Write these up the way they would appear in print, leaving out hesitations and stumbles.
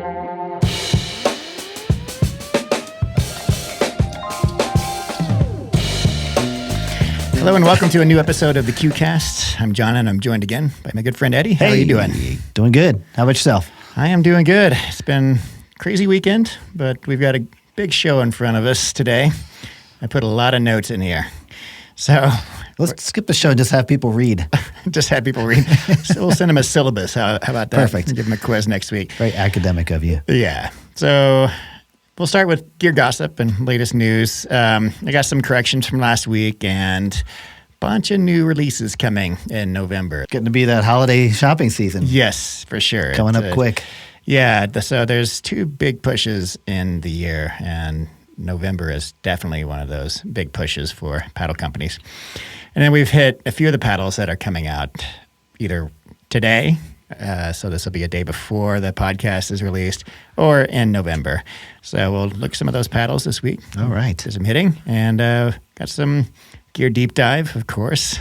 Hello and welcome to a new episode of the KewCast. I'm John and I'm joined again by my good friend Eddie. How are you doing? Doing good. How about yourself? I am doing good. It's been a crazy weekend, but we've got a big show in front of us today. I put a lot of notes in here. So let's skip the show and just have people read. Just have people read. So we'll send them a syllabus. How about that? Perfect. Give them a quiz next week. Very academic of you. Yeah. So we'll start with gear gossip and latest news. I got some corrections from last week and a bunch of new releases coming in November. Getting to be that holiday shopping season. Yes, for sure. Coming up quick. Yeah. So there's two big pushes in the year, and November is definitely one of those big pushes for paddle companies. And then we've hit a few of the paddles that are coming out either today, so this will be a day before the podcast is released, or in November. So we'll look at some of those paddles this week. All right. Do some hitting, and got some gear deep dive, of course.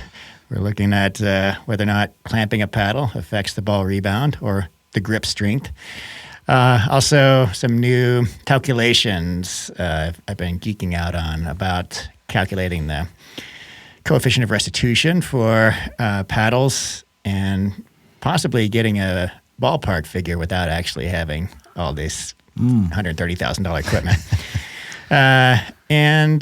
We're looking at whether or not clamping a paddle affects the ball rebound or the grip strength. Also, some new calculations I've been geeking out on about calculating the coefficient of restitution for paddles and possibly getting a ballpark figure without actually having all this $130,000 equipment. And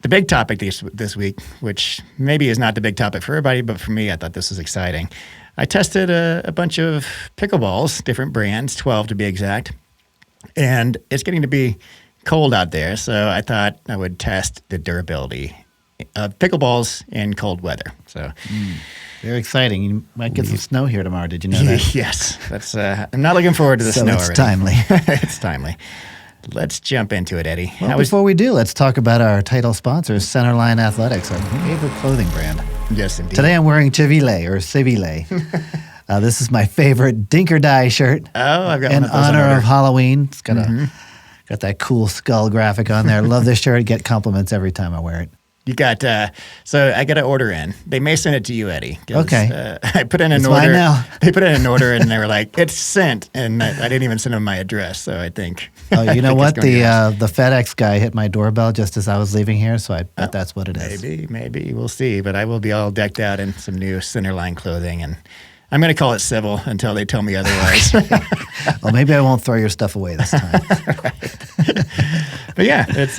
the big topic this week, which maybe is not the big topic for everybody, but for me, I thought this was exciting. I tested a bunch of pickleballs, different brands, 12 to be exact, and it's getting to be cold out there, so I thought I would test the durability of pickleballs in cold weather. So, very exciting. You might get some snow here tomorrow. Did you know that? Yes, that's. I'm not looking forward to the snow. It's already. timely. It's timely. Let's jump into it, Eddie. Well, before we do, let's talk about our title sponsors, Centerline Athletics, our favorite clothing brand. Yes, indeed. Today I'm wearing Civile or Civile. This is my favorite Dinker Dye shirt. Oh, I've got in one of those on honor order. of Halloween. It's got got that cool skull graphic on there. Love this shirt. Get compliments every time I wear it. You got, so I got an order in. They may send it to you, Eddie. Okay. I put in an It's order. mine now. They put in an order and they were like, it's sent. And I didn't even send them my address. So I think. Oh, you know think what? it's going to yours. The FedEx guy hit my doorbell just as I was leaving here. So I bet that's what it is. Maybe. We'll see. But I will be all decked out in some new Centerline clothing. And I'm going to call it civil until they tell me otherwise. Well, maybe I won't throw your stuff away this time. But yeah, it's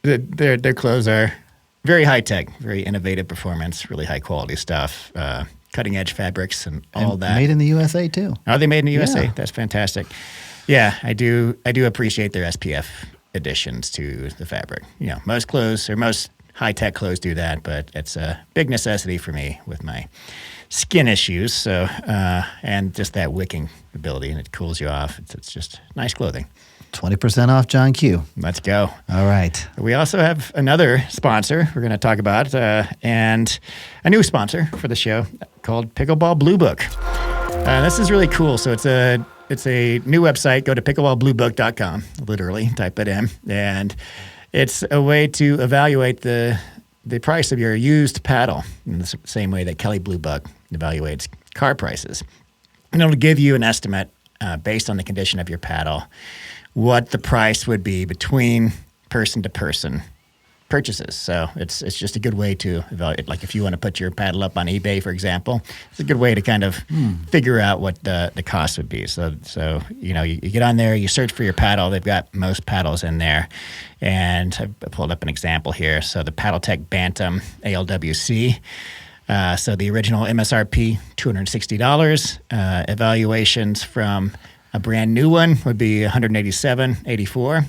their clothes are very high tech, very innovative performance, really high quality stuff, cutting edge fabrics and all that. Made in the USA too. Are they made in the USA? Yeah. That's fantastic. Yeah, I do appreciate their SPF additions to the fabric. You know, most clothes or most high tech clothes do that, but it's a big necessity for me with my skin issues. So and just that wicking ability, and it cools you off. It's just nice clothing. 20% off John Q. Let's go. All right. We also have another sponsor we're going to talk about, and a new sponsor for the show called Pickleball Blue Book. This is really cool. So it's a new website. Go to pickleballbluebook.com. Literally, type it in, and it's a way to evaluate the price of your used paddle in the same way that Kelly Blue Book evaluates car prices, and it'll give you an estimate based on the condition of your paddle, what the price would be between person-to-person purchases. So it's just a good way to evaluate. Like if you want to put your paddle up on eBay, for example, it's a good way to kind of figure out what the cost would be. So you know, you get on there, you search for your paddle. They've got most paddles in there. And I pulled up an example here. So the PaddleTech Bantam ALWC. So the original MSRP, $260. Evaluations from a brand new one would be $187.84,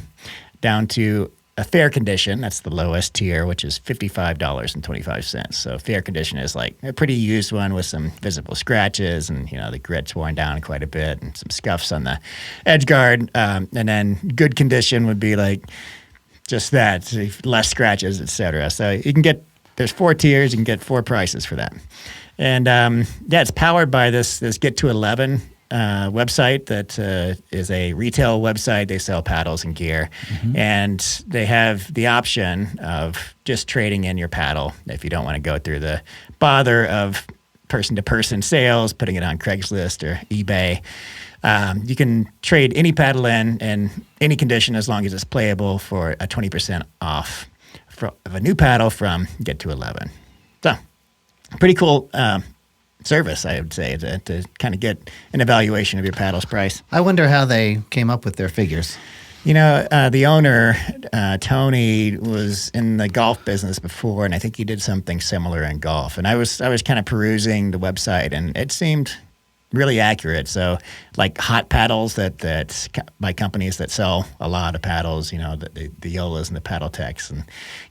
down to a fair condition, that's the lowest tier, which is $55.25. So fair condition is like a pretty used one with some visible scratches and, you know, the grit's worn down quite a bit and some scuffs on the edge guard. And then good condition would be like just that, less scratches, etc. So you can get, there's 4 tiers, you can get 4 prices for that. And yeah, it's powered by this Get to 11 website that is a retail website. They sell paddles and gear, and they have the option of just trading in your paddle if you don't want to go through the bother of person-to-person sales, putting it on Craigslist or eBay. You can trade any paddle in any condition as long as it's playable for a 20% off of a new paddle from Get to 11. So, pretty cool service, I would say, to kind of get an evaluation of your paddle's price. I wonder how they came up with their figures. The owner, Tony, was in the golf business before, and I think he did something similar in golf. And I was kind of perusing the website, and it seemed really accurate. So, like hot paddles that by companies that sell a lot of paddles, the Yolas and the Paddle Techs and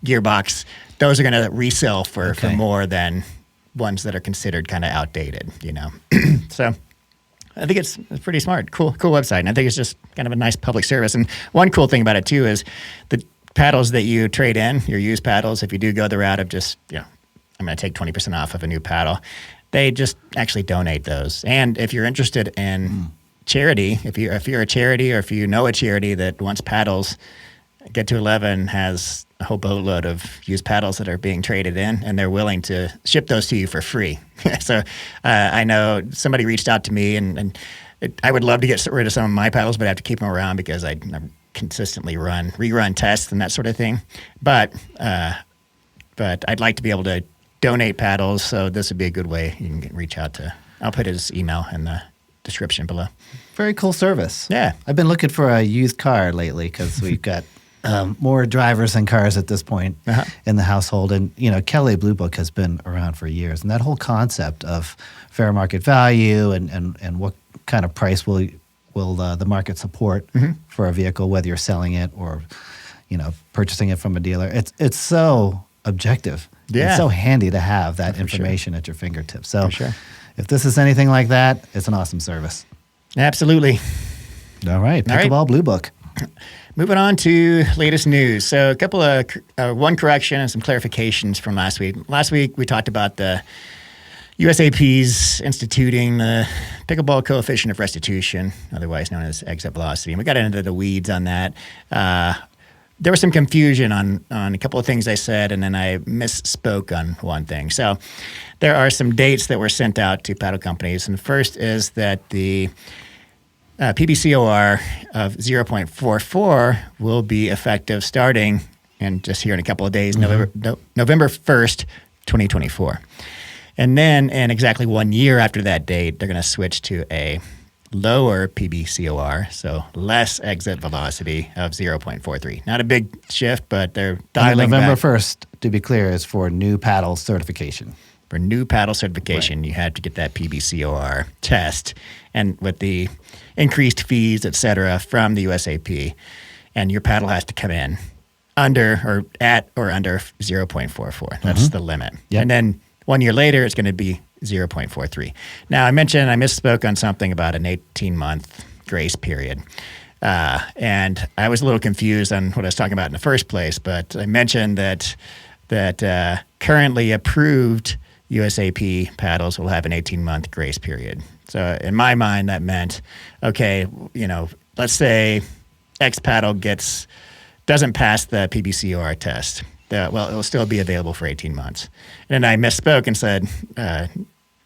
Gearbox, those are going to resell for more than ones that are considered kind of outdated. So. I think it's pretty smart. Cool website. And I think it's just kind of a nice public service. And one cool thing about it, too, is the paddles that you trade in, your used paddles, if you do go the route of just, I'm going to take 20% off of a new paddle, they just actually donate those. And if you're interested in charity, if you're a charity or if you know a charity that wants paddles, Get to 11 has a whole boatload of used paddles that are being traded in, and they're willing to ship those to you for free. So I know somebody reached out to me, and I would love to get rid of some of my paddles, but I have to keep them around because I consistently rerun tests and that sort of thing. But I'd like to be able to donate paddles, so this would be a good way you can reach out to. I'll put his email in the description below. Very cool service. Yeah. I've been looking for a used car lately because we've got more drivers than cars at this point in the household. And, Kelly Blue Book has been around for years. And that whole concept of fair market value and what kind of price will the market support for a vehicle, whether you're selling it or, purchasing it from a dealer. It's so objective. Yeah. It's so handy to have that information at your fingertips. So if this is anything like that, it's an awesome service. Absolutely. All right. Pickleball Blue Book. Moving on to latest news. So a couple of one correction and some clarifications from last week. Last week we talked about the USAP's instituting the pickleball coefficient of restitution, otherwise known as exit velocity. And we got into the weeds on that. There was some confusion on a couple of things I said, and then I misspoke on one thing. So there are some dates that were sent out to paddle companies. And the first is that the PBCoR of 0.44 will be effective starting just here in a couple of days, November 1st, 2024. And then in exactly 1 year after that date, they're going to switch to a lower PBCoR, so less exit velocity of 0.43. Not a big shift, but they're dialing November back. 1st, to be clear, is for new paddle certification. For new paddle certification, you have to get that PBCoR test, and with the increased fees, et cetera, from the USAP, and your paddle has to come in under 0.44. That's the limit. Yep. And then 1 year later, it's going to be 0.43. Now, I mentioned I misspoke on something about an 18-month grace period. And I was a little confused on what I was talking about in the first place, but I mentioned that currently approved USAP paddles will have an 18-month grace period. So in my mind, that meant, okay, let's say X paddle doesn't pass the PBCoR test. It'll still be available for 18 months. And then I misspoke and said, I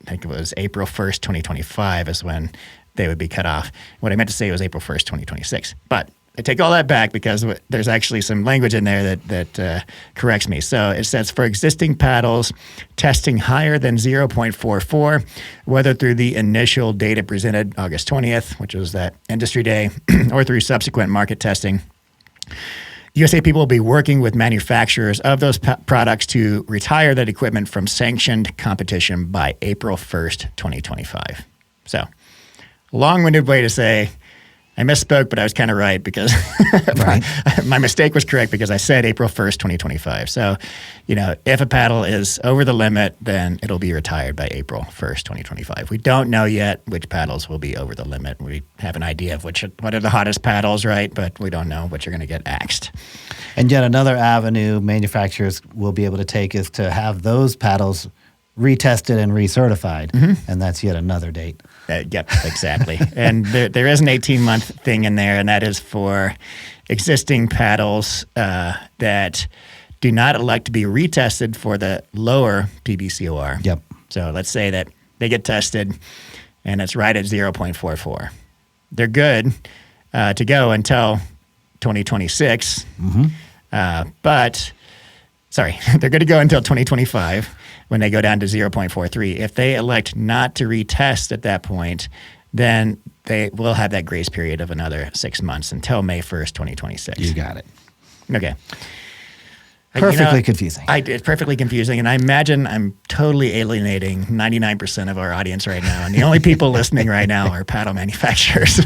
think it was April 1st, 2025 is when they would be cut off. What I meant to say was April 1st, 2026. But I take all that back because there's actually some language in there that corrects me. So it says for existing paddles testing higher than 0.44, whether through the initial data presented August 20th, which was that industry day, or through subsequent market testing, USAP will be working with manufacturers of those products to retire that equipment from sanctioned competition by April 1st, 2025. So, long-winded way to say I misspoke, but I was kind of right because my mistake was correct because I said April 1st, 2025. So, if a paddle is over the limit, then it'll be retired by April 1st, 2025. We don't know yet which paddles will be over the limit. We have an idea of what are the hottest paddles, right? But we don't know what you're going to get axed. And yet another avenue manufacturers will be able to take is to have those paddles retested and recertified, and that's yet another date. Yep, exactly. And there is an 18-month thing in there, and that is for existing paddles that do not elect to be retested for the lower PBCoR. Yep. So let's say that they get tested, and it's right at 0.44. they're good to go until 2026. But sorry, they're good to go until 2025 when they go down to 0.43. If they elect not to retest at that point, then they will have that grace period of another 6 months until May 1st, 2026. You got it. Okay. Perfectly confusing. It's perfectly confusing, and I imagine I'm totally alienating 99% of our audience right now, and the only people listening right now are paddle manufacturers.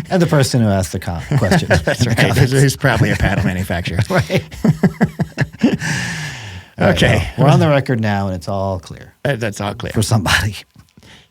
And the person who asked the question. That's right. Who's probably a paddle manufacturer. Right. Okay. Right, well, we're on the record now, and it's all clear. That's all clear. For somebody.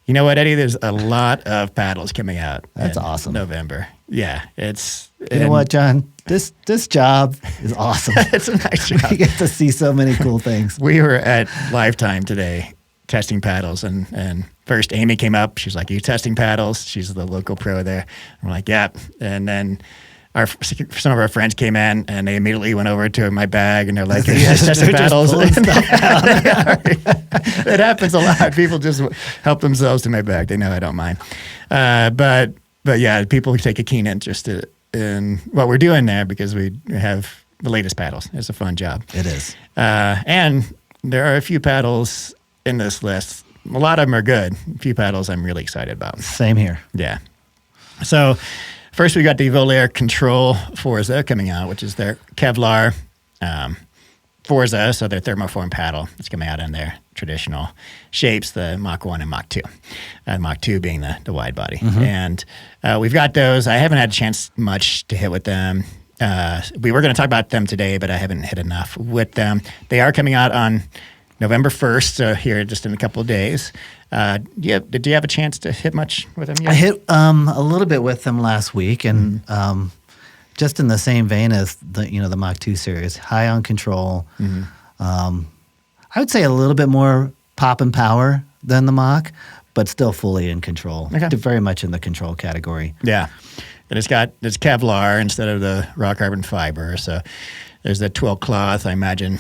You know what, Eddie? There's a lot of paddles coming out. That's awesome. November. Yeah, it's. You know what, John? This job is awesome. It's a nice job. We get to see so many cool things. We were at Lifetime today testing paddles, and first Amy came up. She's like, "Are you testing paddles?" She's the local pro there. I'm like, "Yep." And then some of our friends came in, and they immediately went over to my bag, and they're like, "Are you guys testing paddles?" It happens a lot. People just help themselves to my bag. They know I don't mind. But yeah, people take a keen interest in what we're doing there because we have the latest paddles. It's a fun job. It is. And there are a few paddles in this list. A lot of them are good. A few paddles I'm really excited about. Same here. Yeah. So first we got the Volair Control Forza coming out, which is their Kevlar Forza, so their thermoform paddle. It's coming out in their traditional shapes, the Mach 1 and Mach 2. Mach 2 being the wide body. And we've got those. I haven't had a chance much to hit with them. We were going to talk about them today, but I haven't hit enough with them. They are coming out on November 1st, so here just in a couple of days. Did you have a chance to hit much with them yet? I hit a little bit with them last week, and just in the same vein as the Mach 2 series, high on control. I would say a little bit more pop and power than the Mach, but still fully in control. Okay. Very much in the control category. Yeah. And it's Kevlar instead of the raw carbon fiber. So there's the twill cloth. I imagine,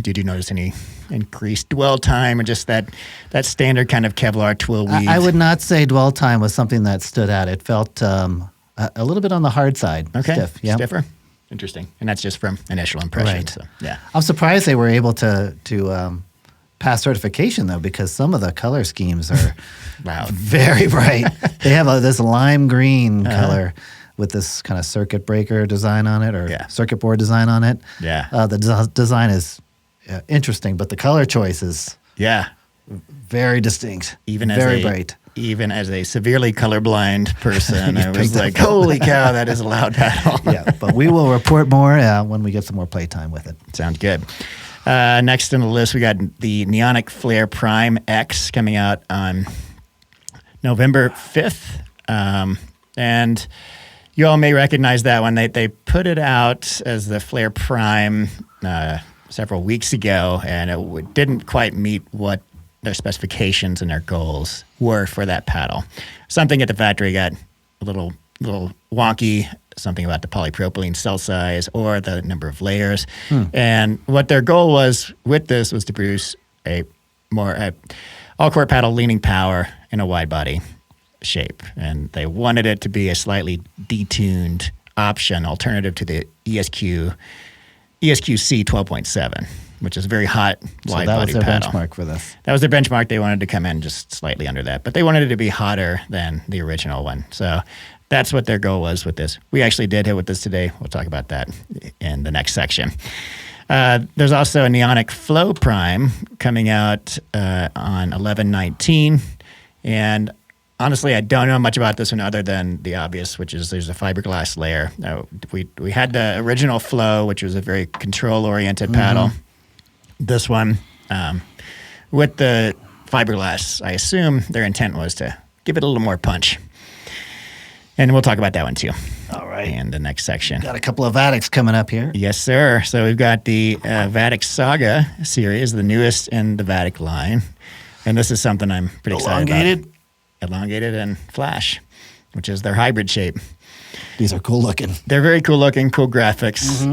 did you notice any increased dwell time or just that standard kind of Kevlar twill weave? I would not say dwell time was something that stood out. It felt a little bit on the hard side. Okay. Stiff. Yep. Stiffer. Interesting. And that's just from initial impression. Right. So, yeah. I'm surprised they were able to pass certification, though, because some of the color schemes are very bright. They have this lime green color with this kind of circuit breaker design on it, or circuit board design on it. Yeah. The design is interesting, but the color choice is very distinct. Very bright. Even as a severely colorblind person, I was like, holy cow, that is a loud paddle. Yeah, but we will report more when we get some more playtime with it. Sounds good. Next on the list, we got the Neonic Flare Prime X coming out on November 5th. And you all may recognize that one. They put it out as the Flare Prime several weeks ago, and it didn't quite meet what their specifications and their goals were for that paddle. Something at the factory got a little wonky, something about the polypropylene cell size or the number of layers. And what their goal was with this was to produce a more all-court paddle leaning power in a wide body shape. And they wanted it to be a slightly detuned option alternative to the ESQC 12.7. Which is a very hot wide body paddle. So that was their benchmark for this. That was their benchmark. They wanted to come in just slightly under that, but they wanted it to be hotter than the original one. So that's what their goal was with this. We actually did hit with this today. We'll talk about that in the next section. There's also a Neonic Flow Prime coming out on 11/19, and honestly, I don't know much about this one other than the obvious, which is there's a fiberglass layer. We had the original Flow, which was a very control-oriented paddle. This one, with the fiberglass, I assume their intent was to give it a little more punch. And we'll talk about that one too. All right. In the next section. Got a couple of Vatics coming up here. Yes, sir. So we've got the Vatic Saga series, the newest in the Vatic line. And this is something I'm pretty excited about. Elongated and flash, which is their hybrid shape. These are cool looking. They're very cool looking, cool graphics.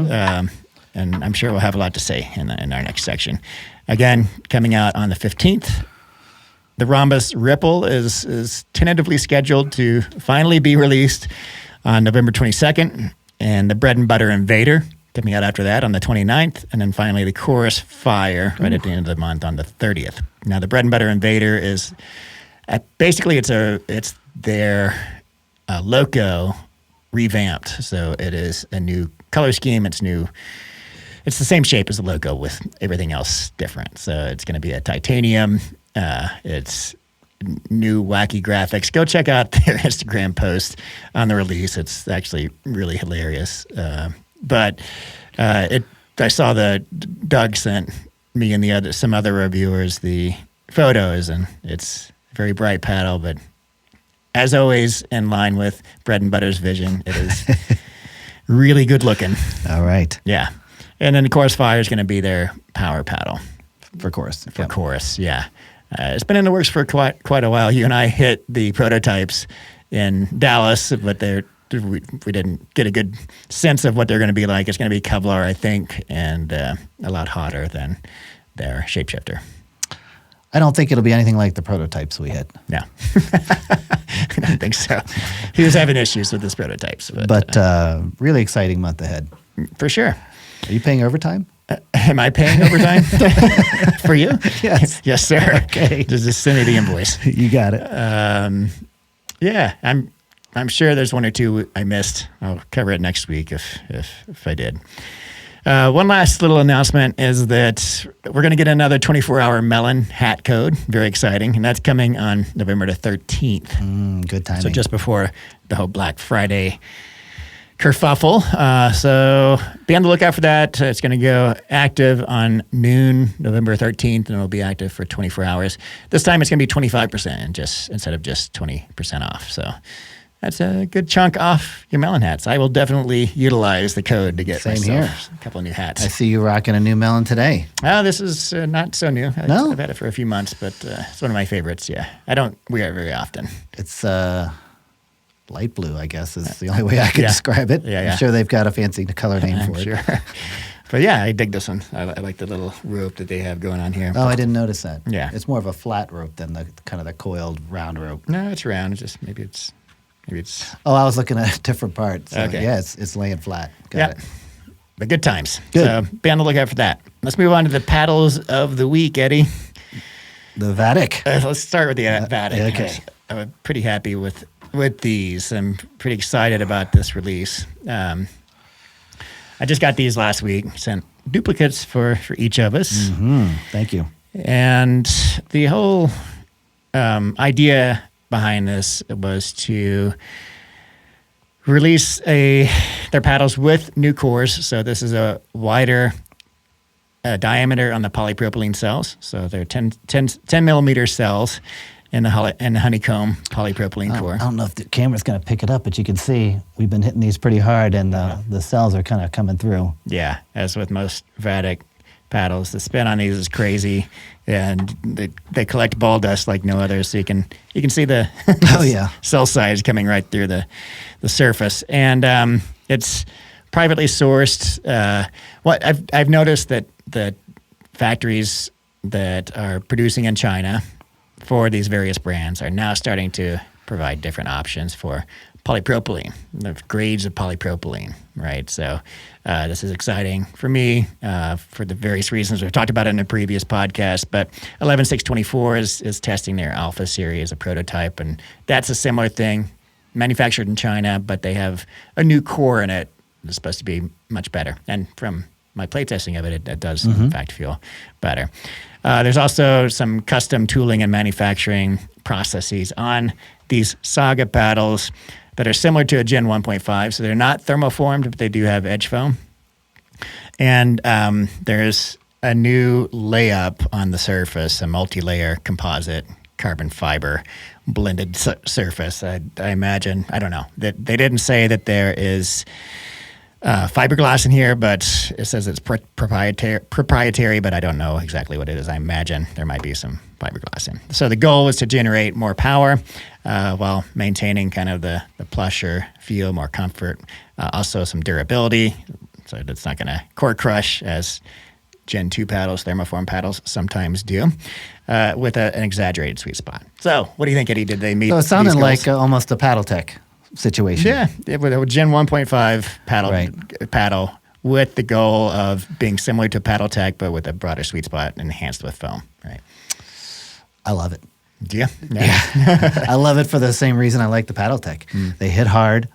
And I'm sure we'll have a lot to say in our next section. Again, coming out on the 15th. the Rhombus Ripple is tentatively scheduled to finally be released on November 22nd, and the Bread and Butter Invader coming out after that on the 29th, and then finally the Chorus Fire right at the end of the month on the 30th. Now, the Bread and Butter Invader is basically it's their logo revamped, so it is a new color scheme. It's new. It's the same shape as the logo with everything else different. So it's going to be a titanium. It's new wacky graphics. Go check out their Instagram post on the release. It's actually really hilarious. But I saw Doug sent me and some other reviewers the photos, and it's a very bright paddle. But as always, in line with Bread and Butter's vision, it is really good looking. All right. Yeah. And then the Chorus Fire is going to be their power paddle. For Chorus. For Chorus, yeah. It's been in the works for quite a while. You and I hit the prototypes in Dallas, but we didn't get a good sense of what they're going to be like. It's going to be Kevlar, I think, and a lot hotter than their shapeshifter. I don't think it'll be anything like the prototypes we hit. No. I don't think so. He was having issues with his prototypes. But really exciting month ahead. For sure. Are you paying overtime? Am I paying overtime for you? Yes. Yes, sir. Okay. Just send me the invoice. You got it. Yeah, I'm sure there's one or two I missed. I'll cover it next week if I did. One last little announcement is that we're going to get another 24-hour Melin hat code. Very exciting. And that's coming on November the 13th. Good timing. So just before the whole Black Friday kerfuffle. So be on the lookout for that. It's going to go active on noon, November 13th, and it'll be active for 24 hours. This time it's going to be 25% instead of just 20% off. So that's a good chunk off your Melin hats. I will definitely utilize the code to get myself a couple of new hats. I see you rocking a new Melin today. Oh, this is not so new. No? I've had it for a few months, but it's one of my favorites. Yeah, I don't wear it very often. It's light blue, I guess, is the only way I can describe it. Yeah. I'm sure they've got a fancy color name for it. Sure. But yeah, I dig this one. I like the little rope that they have going on here. Oh, I didn't notice that. Yeah. It's more of a flat rope than the kind of the coiled round rope. No, it's round. It's just maybe it's. Oh, I was looking at a different part. So Okay. yeah, it's laying flat. Got it. But good times. Good. So be on the lookout for that. Let's move on to the paddles of the week, Eddie. The Vatic. Let's start with the Vatic. okay. I'm pretty happy with these. I'm pretty excited about this release. I just got these last week. Sent duplicates for each of us. Mm-hmm. Thank you. And the whole idea behind this was to release their paddles with new cores. So this is a wider diameter on the polypropylene cells. So they're 10 millimeter cells in the honeycomb polypropylene core. I don't know if the camera's going to pick it up, but you can see we've been hitting these pretty hard, and the cells are kind of coming through. Yeah, as with most Vatic paddles, the spin on these is crazy, and they collect ball dust like no other. So you can see the cell size coming right through the surface, and it's privately sourced. What I've noticed that factories that are producing in China for these various brands are now starting to provide different options for polypropylene, the grades of polypropylene, right? So this is exciting for me for the various reasons we've talked about it in a previous podcast, but 11624 is testing their Alpha series, a prototype, and that's a similar thing, manufactured in China, but they have a new core in it that's supposed to be much better. And from my playtesting of it, it does in fact feel better. There's also some custom tooling and manufacturing processes on these Saga paddles that are similar to a Gen 1.5. So they're not thermoformed, but they do have edge foam. And there's a new layup on the surface, a multi-layer composite carbon fiber blended surface. I imagine, I don't know, that they didn't say that there is fiberglass in here, but it says it's proprietary, but I don't know exactly what it is. I imagine there might be some fiberglass in. So the goal is to generate more power while maintaining kind of the plusher feel, more comfort, also some durability, so it's not going to core crush as Gen 2 paddles, thermoform paddles sometimes do, with an exaggerated sweet spot. So what do you think, Eddie? Did they meet So it sounded these like goals? almost a paddle tech situation. Yeah, with a Gen 1.5 paddle with the goal of being similar to paddle tech, but with a broader sweet spot enhanced with foam, right? I love it. Do you? I love it for the same reason I like the paddle tech. They hit hard.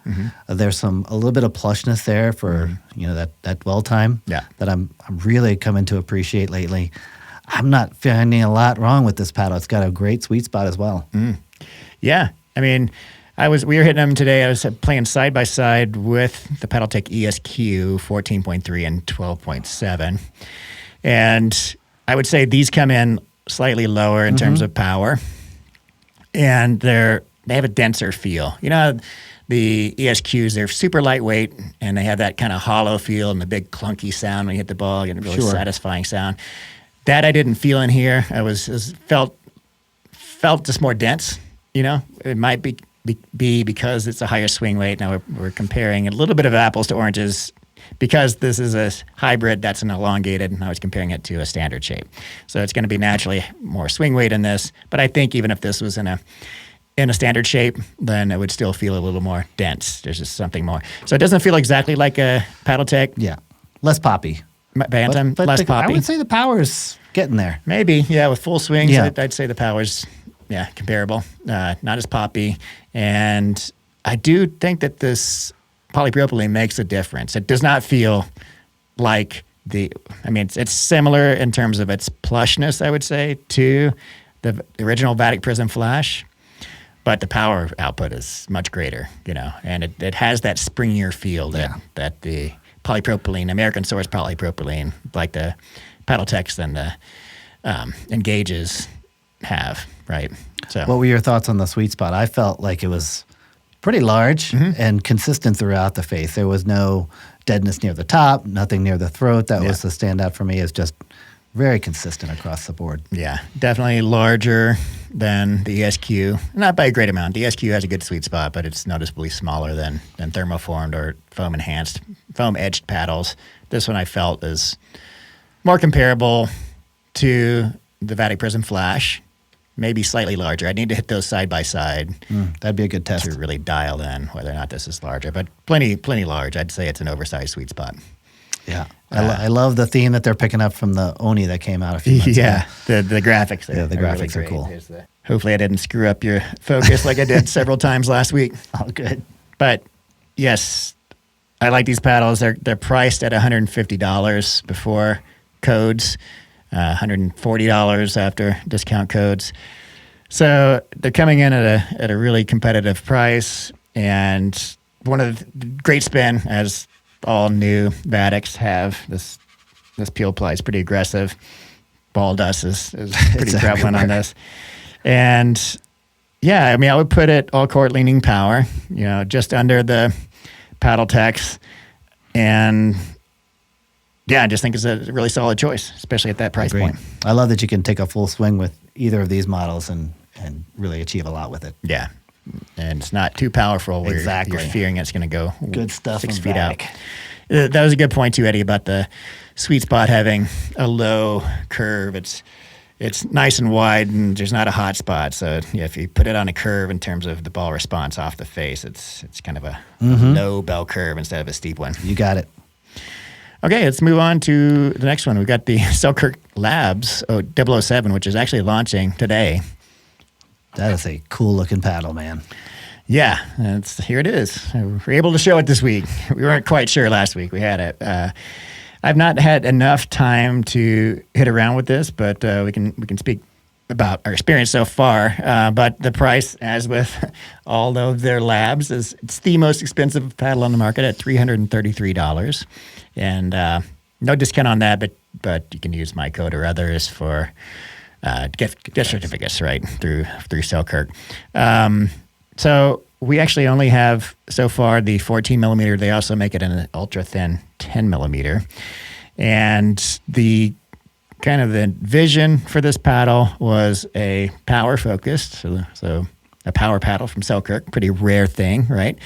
There's a little bit of plushness there for that dwell time that I'm really coming to appreciate lately. I'm not finding a lot wrong with this paddle. It's got a great sweet spot as well. Yeah, I mean, we were hitting them today. I was playing side by side with the Paddletech ESQ 14.3 and 12.7, and I would say these come in slightly lower in terms of power, and they have a denser feel. You know, the ESQs, they're super lightweight, and they have that kind of hollow feel and the big clunky sound when you hit the ball, and a really satisfying sound. That I didn't feel in here. I felt just more dense. You know, it might be because it's a higher swing weight. Now we're comparing a little bit of apples to oranges. Because this is a hybrid that's an elongated, and I was comparing it to a standard shape. So it's going to be naturally more swing weight in this. But I think even if this was in a standard shape, then it would still feel a little more dense. There's just something more. So it doesn't feel exactly like a Paddletech. Yeah, less poppy. Bantam, but less poppy. I would say the power's getting there. Maybe, yeah, with full swings, Yeah. I'd say the power's, comparable. Not as poppy. And I do think that this polypropylene makes a difference. It does not feel like it's similar in terms of its plushness, I would say, to the original Vatic Prism Flash, but the power output is much greater, and it has that springier feel that the polypropylene, American source polypropylene, like the Paddletechs and the Engages have, right? So, what were your thoughts on the sweet spot? I felt like it was pretty large and consistent throughout the face. There was no deadness near the top, nothing near the throat. That was the standout for me. Is just very consistent across the board. Yeah, definitely larger than the ESQ. Not by a great amount. The ESQ has a good sweet spot, but it's noticeably smaller than thermoformed or foam edged paddles. This one I felt is more comparable to the Vatic Prism Flash. Maybe slightly larger. I'd need to hit those side by side. That'd be a good test to really dial in whether or not this is larger, but plenty large. I'd say it's an oversized sweet spot. Yeah, I love the theme that they're picking up from the Oni that came out a few months ago. The graphics. The graphics really are cool. Hopefully, I didn't screw up your focus like I did several times last week. Oh, good. But yes, I like these paddles. They're priced at $150 before codes. $140 after discount codes. So they're coming in at a really competitive price, and one of the great spin, as all new Vatics have. This peel ply is pretty aggressive. Ball dust is pretty prevalent on this. And yeah, I mean, I would put it all court leaning power, just under the Paddletechs, and yeah, I just think it's a really solid choice, especially at that price point. I love that you can take a full swing with either of these models and really achieve a lot with it. Yeah, and it's not too powerful where you're fearing it's going to go good stuff 6 feet out. That was a good point too, Eddie, about the sweet spot having a low curve. It's nice and wide, and there's not a hot spot. So if you put it on a curve in terms of the ball response off the face, it's kind of a low bell curve instead of a steep one. You got it. Okay, let's move on to the next one. We've got the Selkirk Labs 007, which is actually launching today. That is a cool-looking paddle, man. Yeah, here it is. We're able to show it this week. We weren't quite sure last week we had it. I've not had enough time to hit around with this, but we can speak about our experience so far. But the price, as with all of their labs, it's the most expensive paddle on the market at $333. And no discount on that, but you can use my code or others for gift certificates, right, through Selkirk. So we actually only have so far the 14 millimeter. They also make it in an ultra thin 10 millimeter. And the kind of the vision for this paddle was a power focused, so a power paddle from Selkirk, pretty rare thing, right?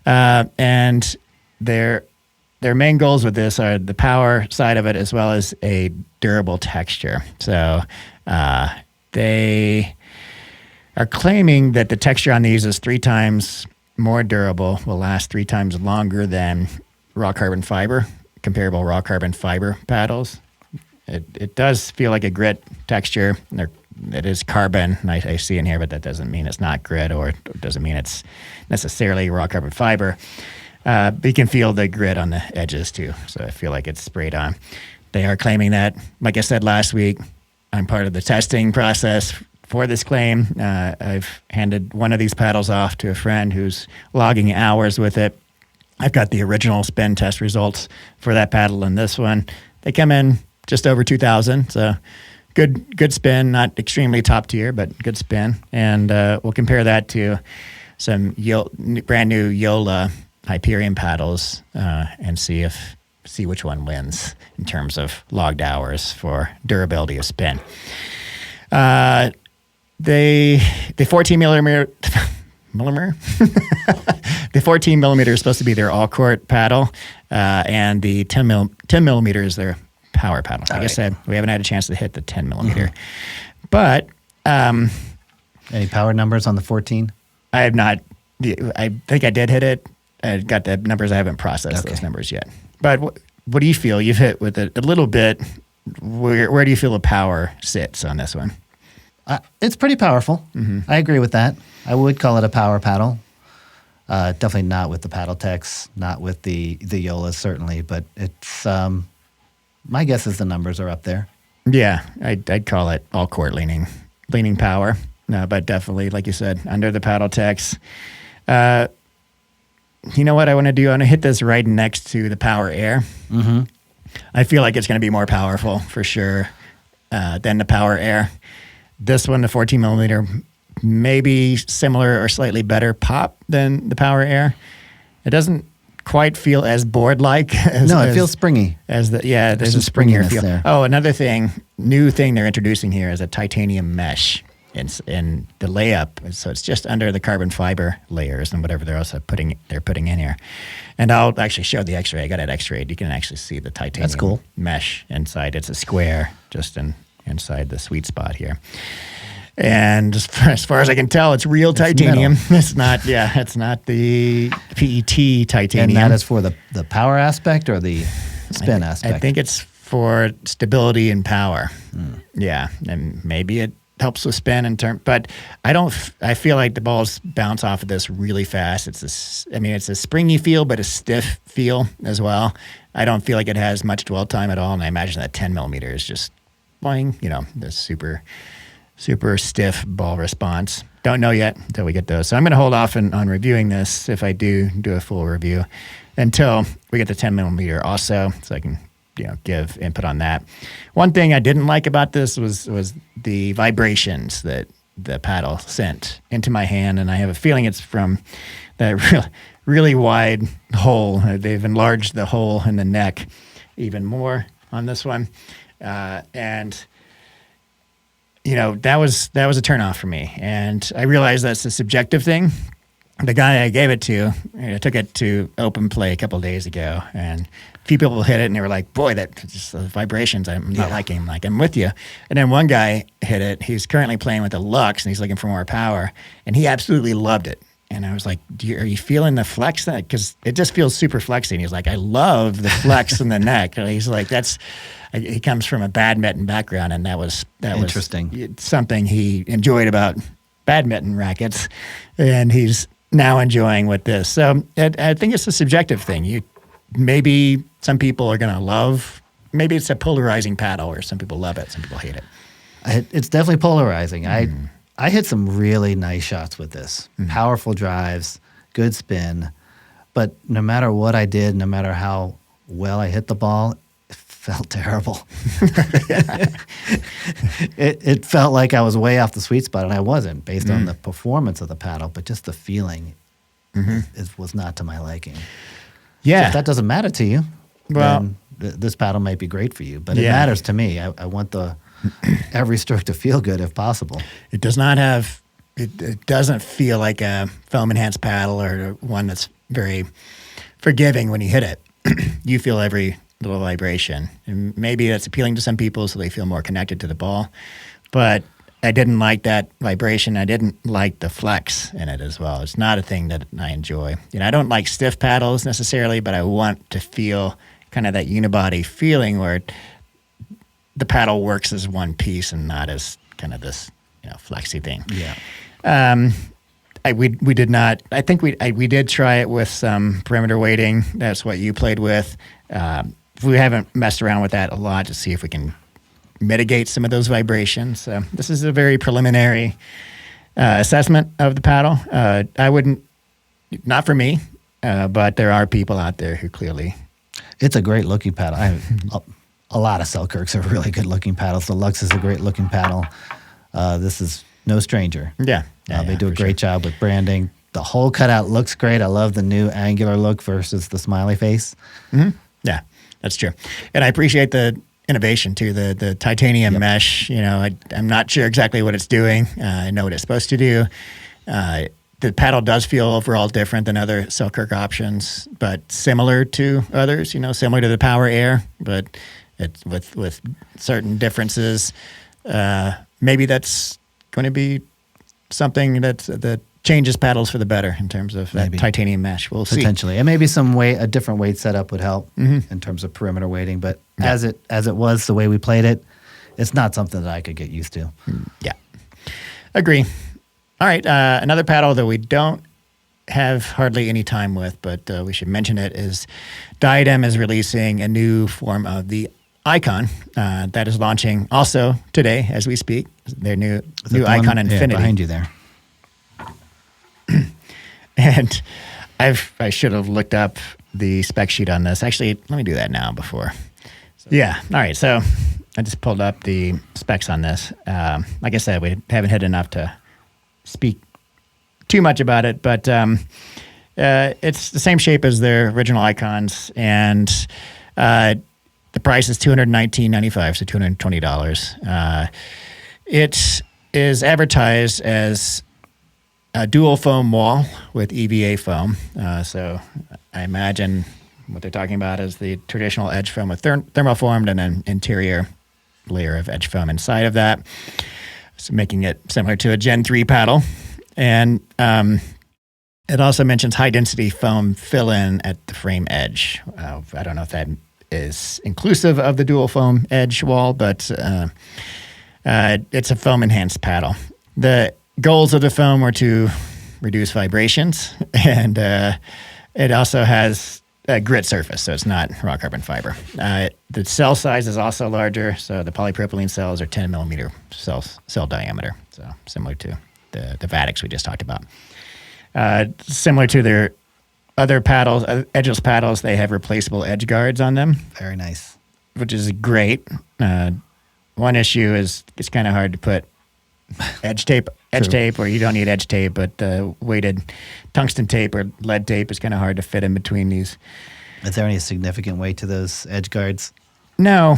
And the their main goals with this are the power side of it as well as a durable texture. So they are claiming that the texture on these is 3 times more durable, will last 3 times longer than raw carbon fiber, comparable raw carbon fiber paddles. It does feel like a grit texture. It is carbon, and I see in here, but that doesn't mean it's not grit, or it doesn't mean it's necessarily raw carbon fiber. But you can feel the grit on the edges too, so I feel like it's sprayed on. They are claiming that, like I said last week, I'm part of the testing process for this claim. I've handed one of these paddles off to a friend who's logging hours with it. I've got the original spin test results for that paddle and this one. They come in just over 2,000, so good spin, not extremely top tier, but good spin. And we'll compare that to some brand new Yola Hyperion paddles and see which one wins in terms of logged hours for durability of spin. The 14 millimeter the 14 millimeter is supposed to be their all court paddle, and the 10 millimeter is their power paddle. Like I said, we haven't had a chance to hit the 10 millimeter, but any power numbers on the 14? I have not. I think I did hit it. I got the numbers. I haven't processed those numbers yet. But what do you feel? You've hit with it a little bit. Where do you feel the power sits on this one? It's pretty powerful. I agree with that. I would call it a power paddle. Definitely not with the paddle techs, not with the Yolas certainly, but it's my guess is the numbers are up there. Yeah, I'd call it all court leaning power. No, but definitely, like you said, under the paddle techs. You know what I want to do? I want to hit this right next to the Power Air. I feel like it's going to be more powerful for sure than the Power Air. This one, the 14 millimeter, maybe similar or slightly better pop than the Power Air. It doesn't quite feel as board-like. It feels springy. There's a springier feel. There. Oh, another new thing they're introducing here is a titanium mesh in the layup. So it's just under the carbon fiber layers and whatever they're putting in here. And I'll actually show the X-ray. I got it X-rayed. You can actually see the titanium mesh inside. It's a square just inside the sweet spot here. And as far as I can tell, it's real titanium. It's not the PET titanium. And that is for the power aspect or the spin aspect? I think it's for stability and power. Yeah, and maybe it helps with spin but I feel like the balls bounce off of this really fast. It's a springy feel, but a stiff feel as well. I don't feel like it has much dwell time at all, and I imagine that 10 millimeter is just boing, the super stiff ball response. Don't know yet until we get those. So I'm going to hold off on reviewing this if I do a full review until we get the 10 millimeter also, so I can give input on that. One thing I didn't like about this was the vibrations that the paddle sent into my hand, and I have a feeling it's from that really wide hole. They've enlarged the hole in the neck even more on this one, and that was a turnoff for me. And I realized that's a subjective thing. The guy I gave it to, I took it to open play a couple of days ago, and a few people hit it, and they were like, "Boy, that just the vibrations. I'm not liking." I'm like, "I'm with you." And then one guy hit it. He's currently playing with the Lux, and he's looking for more power, and he absolutely loved it. And I was like, "Are you feeling the flex? Because it just feels super flexy." And he's like, "I love the flex in the neck." And he's like, he comes from a badminton background, and that was interesting. Something he enjoyed about badminton rackets, and he's now enjoying with this. So I think it's a subjective thing. Maybe some people are going to love. Maybe it's a polarizing paddle, or some people love it, some people hate it. It's definitely polarizing. I hit some really nice shots with this. Powerful drives, good spin, but no matter what I did, no matter how well I hit the ball, it felt terrible. It felt like I was way off the sweet spot, and I wasn't, based on the performance of the paddle, but just the feeling was not to my liking. Yeah. So if that doesn't matter to you, then this paddle might be great for you, but it matters to me. I want every stroke to feel good if possible. It does not have, it doesn't feel like a foam enhanced paddle or one that's very forgiving when you hit it. you feel every little vibration. And maybe that's appealing to some people so they feel more connected to the ball. But I didn't like that vibration. I didn't like the flex in it as well. It's not a thing that I enjoy. I don't like stiff paddles necessarily, but I want to feel kind of that unibody feeling where the paddle works as one piece and not as kind of this, flexy thing. Yeah. We did not. I think we did try it with some perimeter weighting. That's what you played with. We haven't messed around with that a lot to see if we can mitigate some of those vibrations. This is a very preliminary assessment of the paddle. I wouldn't, not for me, but there are people out there who clearly. It's a great looking paddle. A lot of Selkirks are really good looking paddles. The Lux is a great looking paddle. This is no stranger. Yeah. They do a great job with branding. The whole cutout looks great. I love the new angular look versus the smiley face. Mm-hmm. Yeah, that's true. And I appreciate the innovation too, the titanium mesh. I'm not sure exactly what it's doing. I know what it's supposed to do. The paddle does feel overall different than other Selkirk options, but similar to others, similar to the Power Air, but it's with certain differences. Maybe that's going to be something that changes paddles for the better in terms of that titanium mesh. We'll see. Potentially. And maybe a different weight setup would help in terms of perimeter weighting. But as it was the way we played it, it's not something that I could get used to. Yeah. Agree. All right. Another paddle that we don't have hardly any time with, but we should mention it, is Diadem is releasing a new form of the Icon that is launching also today as we speak. Their new Icon Infinity. Yeah, behind you there. And I should have looked up the spec sheet on this. Actually, let me do that now before. Yeah. All right. So I just pulled up the specs on this. Like I said, we haven't had enough to speak too much about it, but it's the same shape as their original Icons, and the price is $219.95, so $220. It is advertised as a dual foam wall with EVA foam. So I imagine what they're talking about is the traditional edge foam with thermoformed and an interior layer of edge foam inside of that. So making it similar to a Gen 3 paddle. And it also mentions high density foam fill-in at the frame edge. I don't know if that is inclusive of the dual foam edge wall, but it's a foam enhanced paddle. The goals of the foam were to reduce vibrations, and it also has a grit surface, so it's not raw carbon fiber. The cell size is also larger, so the polypropylene cells are 10 millimeter cell diameter, so similar to the Vatics we just talked about. Similar to their other paddles, edgeless paddles, they have replaceable edge guards on them. Very nice. Which is great. One issue is it's kind of hard to put edge tape, or you don't need edge tape, but weighted tungsten tape or lead tape is kind of hard to fit in between these. Is there any significant weight to those edge guards? No.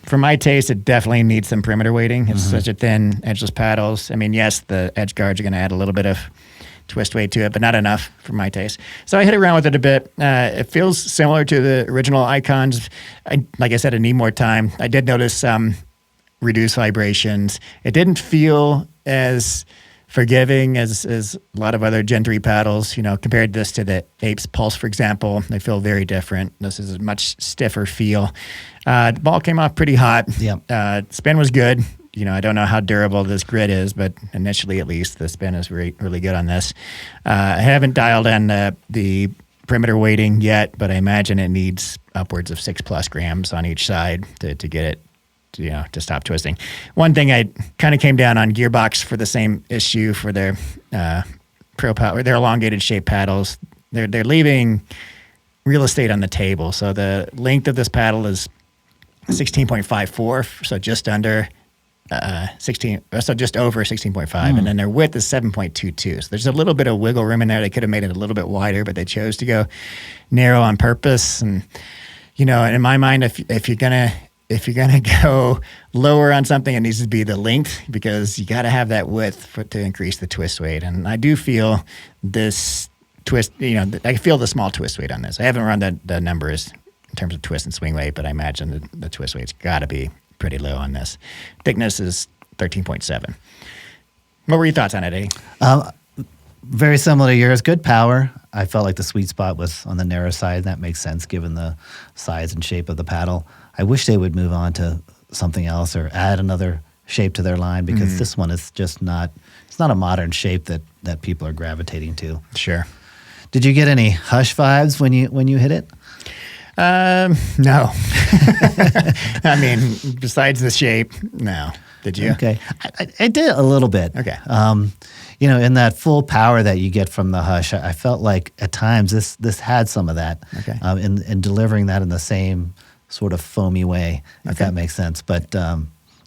For my taste, it definitely needs some perimeter weighting. It's such a thin, edgeless paddles. I mean, yes, the edge guards are going to add a little bit of twist weight to it, but not enough for my taste. So I hit around with it a bit. It feels similar to the original Icons. Like I said, I need more time. I did notice some reduced vibrations. It didn't feel as forgiving as a lot of other Gen 3 paddles. Compared this to the Apes Pulse, for example, they feel very different. This is a much stiffer feel. The ball came off pretty hot. Yep. Spin was good. I don't know how durable this grid is, but initially at least the spin is really, really good on this. I haven't dialed in the perimeter weighting yet, but I imagine it needs upwards of 6+ grams on each side to get it to stop twisting. One thing I kind of came down on Gearbox for the same issue for their Pro Power, their elongated shape paddles. They're leaving real estate on the table. So the length of this paddle is 16.54, so just under 16, so just over 16.5, and then their width is 7.22. So there's a little bit of wiggle room in there. They could have made it a little bit wider, but they chose to go narrow on purpose. And in my mind, if you're gonna go lower on something, it needs to be the length, because you got to have that width to increase the twist weight. And I do feel this twist. I feel the small twist weight on this. I haven't run the numbers in terms of twist and swing weight, but I imagine the twist weight's got to be pretty low on this. Thickness is 13.7. What were your thoughts on it, Eddie? Very similar to yours. Good power. I felt like the sweet spot was on the narrow side. That makes sense given the size and shape of the paddle. I wish they would move on to something else or add another shape to their line, because this one is just not, it's not a modern shape that people are gravitating to. Sure. Did you get any Hush vibes when you hit it? No. I mean, besides the shape, no. Did you? Okay. I did a little bit. Okay. In that full power that you get from the Hush, I felt like at times this had some of that. Okay. In delivering that in the same sort of foamy way, if that makes sense. But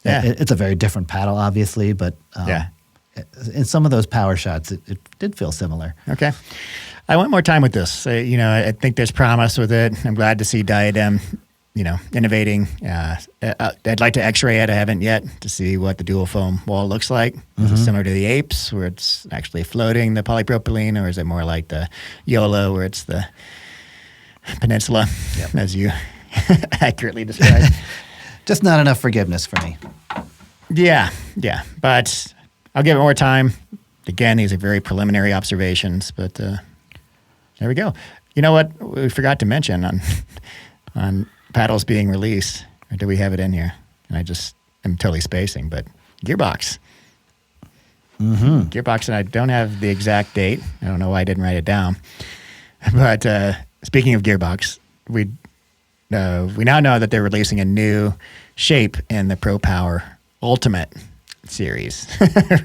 it's a very different paddle, obviously. But in some of those power shots, it did feel similar. Okay. I want more time with this. I think there's promise with it. I'm glad to see Diadem, innovating. I'd like to X-ray it. I haven't yet to see what the dual foam wall looks like. Is it similar to the Apes, where it's actually floating the polypropylene, or is it more like the YOLO, where it's the peninsula, as you accurately described? Just not enough forgiveness for me. Yeah. But I'll give it more time. Again, these are very preliminary observations, but there we go. You know what we forgot to mention on paddles being released, or do we have it in here? And I'm totally spacing, but Gearbox. Gearbox, and I don't have the exact date. I don't know why I didn't write it down. But speaking of Gearbox, we now know that they're releasing a new shape in the Pro Power Ultimate series.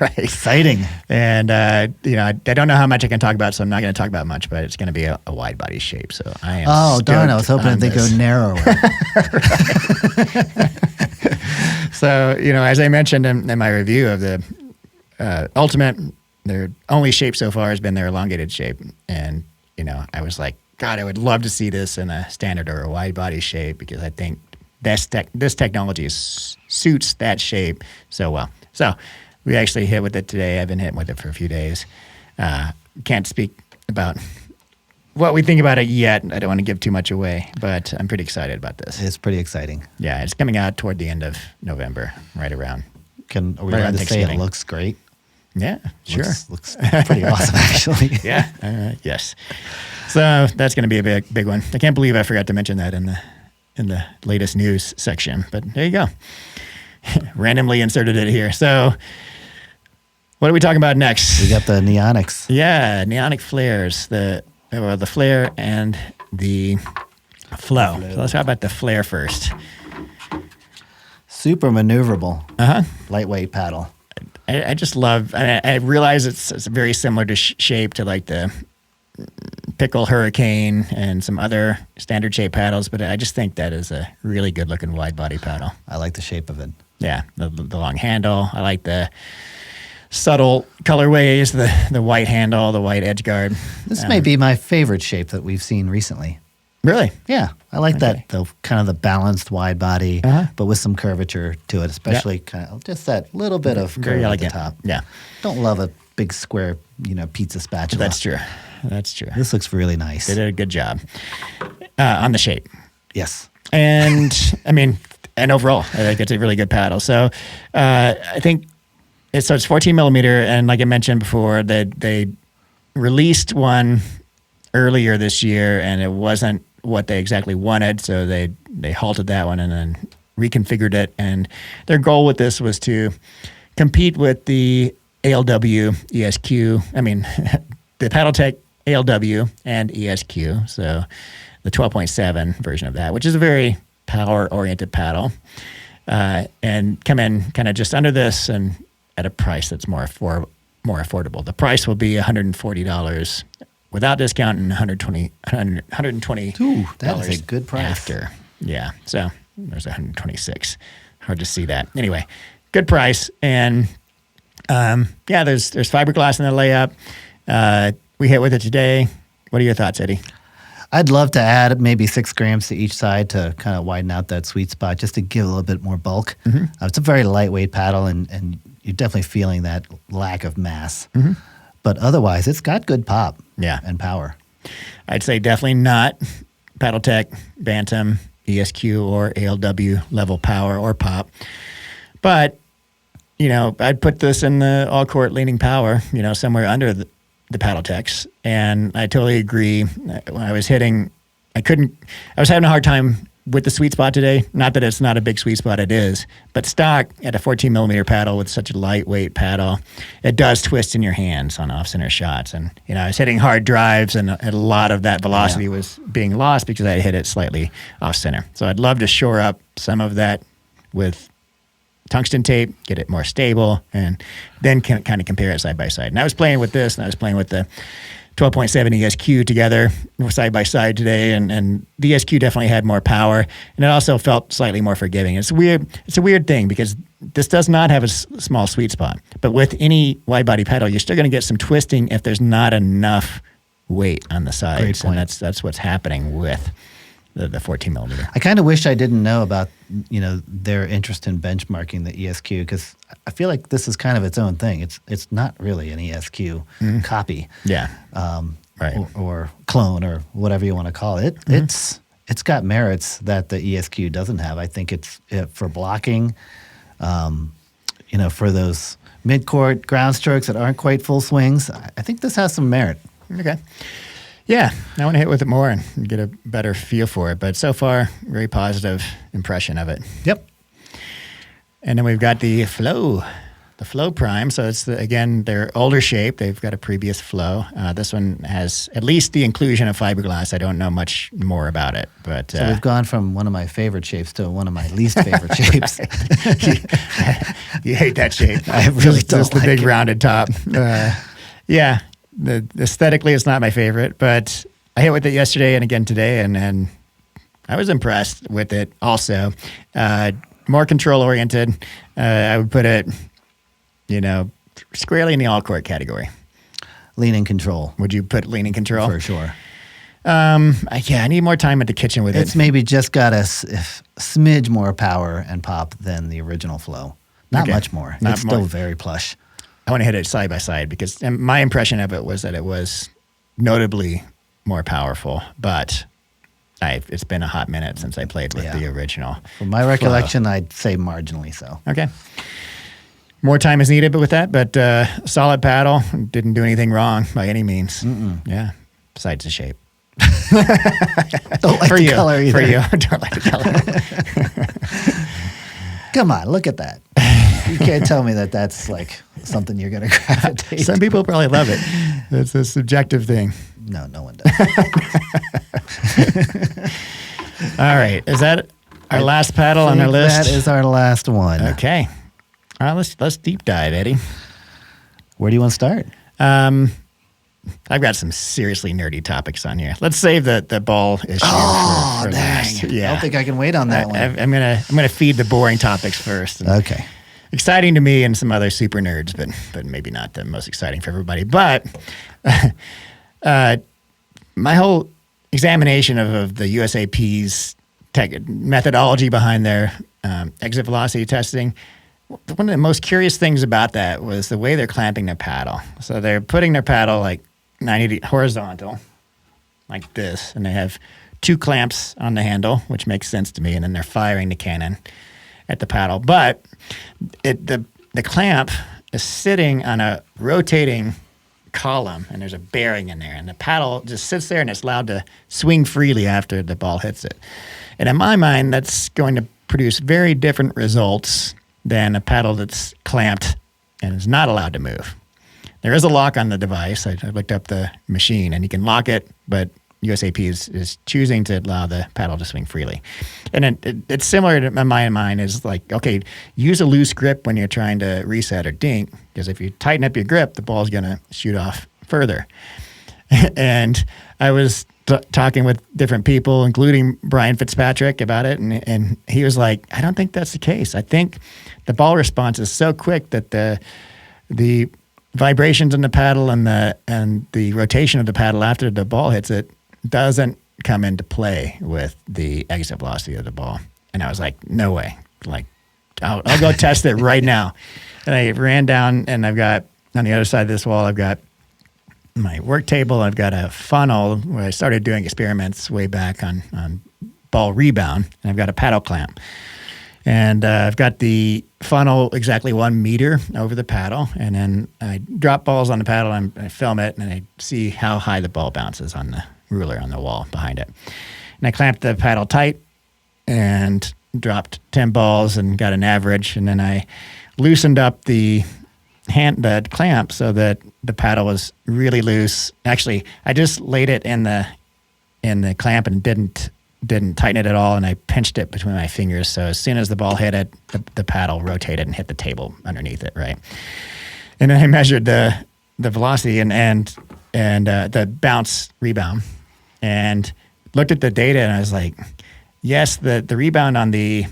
Right. Exciting. And, I don't know how much I can talk about, so I'm not going to talk about much, but it's going to be a wide body shape. So I am darn, I was hoping they go narrower. So, as I mentioned in my review of the Ultimate, their only shape so far has been their elongated shape. And, I was like, God, I would love to see this in a standard or a wide body shape, because I think this technology suits that shape so well. So we actually hit with it today. I've been hitting with it for a few days. Can't speak about what we think about it yet. I don't want to give too much away, but I'm pretty excited about this. It's pretty exciting. Yeah, it's coming out toward the end of November, right around. Are we allowed to say it looks great? Yeah, sure. Looks pretty awesome, actually. Yeah, yes. So that's going to be a big one. I can't believe I forgot to mention that in the latest news section, but there you go. Randomly inserted it here. So what are we talking about next? We got the Neonics. Yeah, Neonic flares, the flare and the flow. So let's talk about the flare first. Super maneuverable. Lightweight paddle. I just love, I realize it's very similar to shape to like the Pickle Hurricane and some other standard shape paddles, but I just think that is a really good looking wide body paddle. I like the shape of it. Yeah, the long handle. I like the subtle colorways, the white handle, the white edge guard. This may be my favorite shape that we've seen recently. Really? Yeah, I like that, the kind of the balanced wide body, but with some curvature to it, especially kind of just that little bit of curve at the top. Yeah. Don't love a big square, pizza spatula. That's true. That's true. This looks really nice. They did a good job on the shape. Yes. And and overall, I think it's a really good paddle. So I think it's 14 millimeter, and like I mentioned before, they released one earlier this year, and it wasn't what they exactly wanted, so they halted that one and then reconfigured it. And their goal with this was to compete with the ALW ESQ. The PaddleTech ALW and ESQ, so the 12.7 version of that, which is a very power-oriented paddle, and come in kind of just under this and at a price that's more affordable. The price will be $140 without discount and $120. Ooh, that is a good price. After. Yeah, so there's $126. Hard to see that. Anyway, good price. And there's fiberglass in the layup. We hit with it today. What are your thoughts, Eddie? I'd love to add maybe 6 grams to each side to kind of widen out that sweet spot, just to give a little bit more bulk. It's a very lightweight paddle, and you're definitely feeling that lack of mass. But otherwise, it's got good pop and power. I'd say definitely not Paddle Tech, Bantam, ESQ, or ALW level power or pop. But, I'd put this in the all court leaning power, somewhere under the Paddle Techs. And I totally agree. When I was hitting, I was having a hard time with the sweet spot today. Not that it's not a big sweet spot, it is. But stock at a 14 millimeter paddle with such a lightweight paddle, it does twist in your hands on off center shots. And, I was hitting hard drives and a lot of that velocity was being lost because I hit it slightly off center. So I'd love to shore up some of that with tungsten tape, get it more stable, and then kind of compare it side by side. And I was playing with this, and I was playing with the 12.7 ESQ together side by side today, and the ESQ definitely had more power, and it also felt slightly more forgiving. It's weird. It's a weird thing because this does not have a small sweet spot, but with any wide body pedal, you're still going to get some twisting if there's not enough weight on the sides. Great point. And that's what's happening with the 14 millimeter. I kind of wish I didn't know about, their interest in benchmarking the ESQ, because I feel like this is kind of its own thing. It's not really an ESQ copy. Yeah. Right. Or clone or whatever you want to call it. It's got merits that the ESQ doesn't have. I think it's for blocking, for those mid-court ground strokes that aren't quite full swings. I think this has some merit. Okay. Yeah, I want to hit with it more and get a better feel for it. But so far, very positive impression of it. Yep. And then we've got the Flow Prime. So it's, again, their older shape. They've got a previous Flow. This one has at least the inclusion of fiberglass. I don't know much more about it. But so we've gone from one of my favorite shapes to one of my least favorite shapes. You hate that shape. I really don't just like the big it. rounded top. Yeah. Aesthetically, it's not my favorite, but I hit with it yesterday and again today, and I was impressed with it also. More control-oriented. I would put it, squarely in the all-court category. Leaning control. Would you put leaning control? For sure. I need more time at the kitchen with It's it. maybe just got a smidge more power and pop than the original Flow. Not Okay. much more. Not It's still more. very plush. I want to hit it side by side because my impression of it was that it was notably more powerful, but it's been a hot minute since I played with the original. From my recollection, I'd say marginally so. Okay. More time is needed with that, but solid paddle. Didn't do anything wrong by any means. Yeah. Besides the shape. Don't like For the you. color either. For you. Don't like the color. Come on, look at that. You can't tell me that that's like something you're going to gravitate. Some people probably love it. It's a subjective thing. No one does. All right. Is that our last paddle on our list? That is our last one. Okay. All right, let's deep dive, Eddie. Where do you want to start? I've got some seriously nerdy topics on here. Let's save the ball issue for dang. last. Yeah. I don't think I can wait on that one. I'm gonna feed the boring topics first. Okay. Exciting to me and some other super nerds, but maybe not the most exciting for everybody. But my whole examination of the USAP's methodology behind their exit velocity testing. One of the most curious things about that was the way they're clamping their paddle. So they're putting their paddle like 90 horizontal, like this, and they have two clamps on the handle, which makes sense to me, and then they're firing the cannon at the paddle. But the clamp is sitting on a rotating column, and there's a bearing in there, and the paddle just sits there, and it's allowed to swing freely after the ball hits it. And in my mind, that's going to produce very different results than a paddle that's clamped and is not allowed to move. There is a lock on the device. I looked up the machine, and you can lock it, but USAP is choosing to allow the paddle to swing freely. And it's similar to my mind is like, okay, use a loose grip when you're trying to reset or dink, because if you tighten up your grip, the ball's going to shoot off further. And I was talking with different people, including Brian Fitzpatrick, about it, and he was like, I don't think that's the case. I think the ball response is so quick that the vibrations in the paddle and the rotation of the paddle after the ball hits it doesn't come into play with the exit velocity of the ball. And I was like, no way. Like, I'll go test it right now. And I ran down, and I've got on the other side of this wall, I've got my work table, I've got a funnel where I started doing experiments way back on ball rebound, and I've got a paddle clamp. And I've got the funnel exactly 1 meter over the paddle, and then I drop balls on the paddle, and I film it, and I see how high the ball bounces on the ruler on the wall behind it. And I clamped the paddle tight and dropped 10 balls and got an average, and then I loosened up the clamp so that the paddle was really loose. Actually, I just laid it in the clamp and didn't tighten it at all, and I pinched it between my fingers. So as soon as the ball hit it, the paddle rotated and hit the table underneath it, right? And then I measured the velocity and the bounce rebound, and looked at the data, and I was like, yes, the rebound on the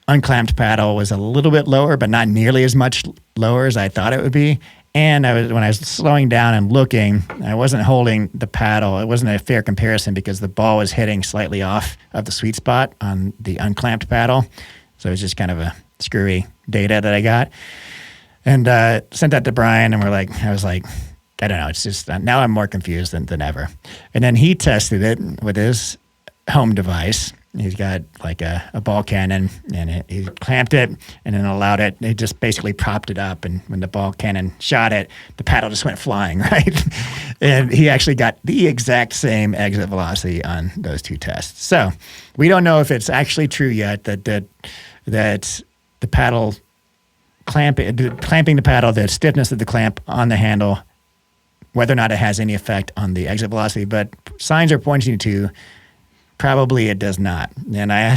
unclamped paddle was a little bit lower, but not nearly as much lower as I thought it would be. And when I was slowing down and looking, I wasn't holding the paddle. It wasn't a fair comparison because the ball was hitting slightly off of the sweet spot on the unclamped paddle. So it was just kind of a screwy data that I got. And sent that to Brian, and I was like, I don't know. It's just, now I'm more confused than ever. And then he tested it with his home device. He's got like a ball cannon, and he clamped it and then allowed it. He just basically propped it up, and when the ball cannon shot it, the paddle just went flying, right? And he actually got the exact same exit velocity on those two tests. So we don't know if it's actually true yet that the paddle clamping the paddle, the stiffness of the clamp on the handle, whether or not it has any effect on the exit velocity, but signs are pointing to probably it does not. And I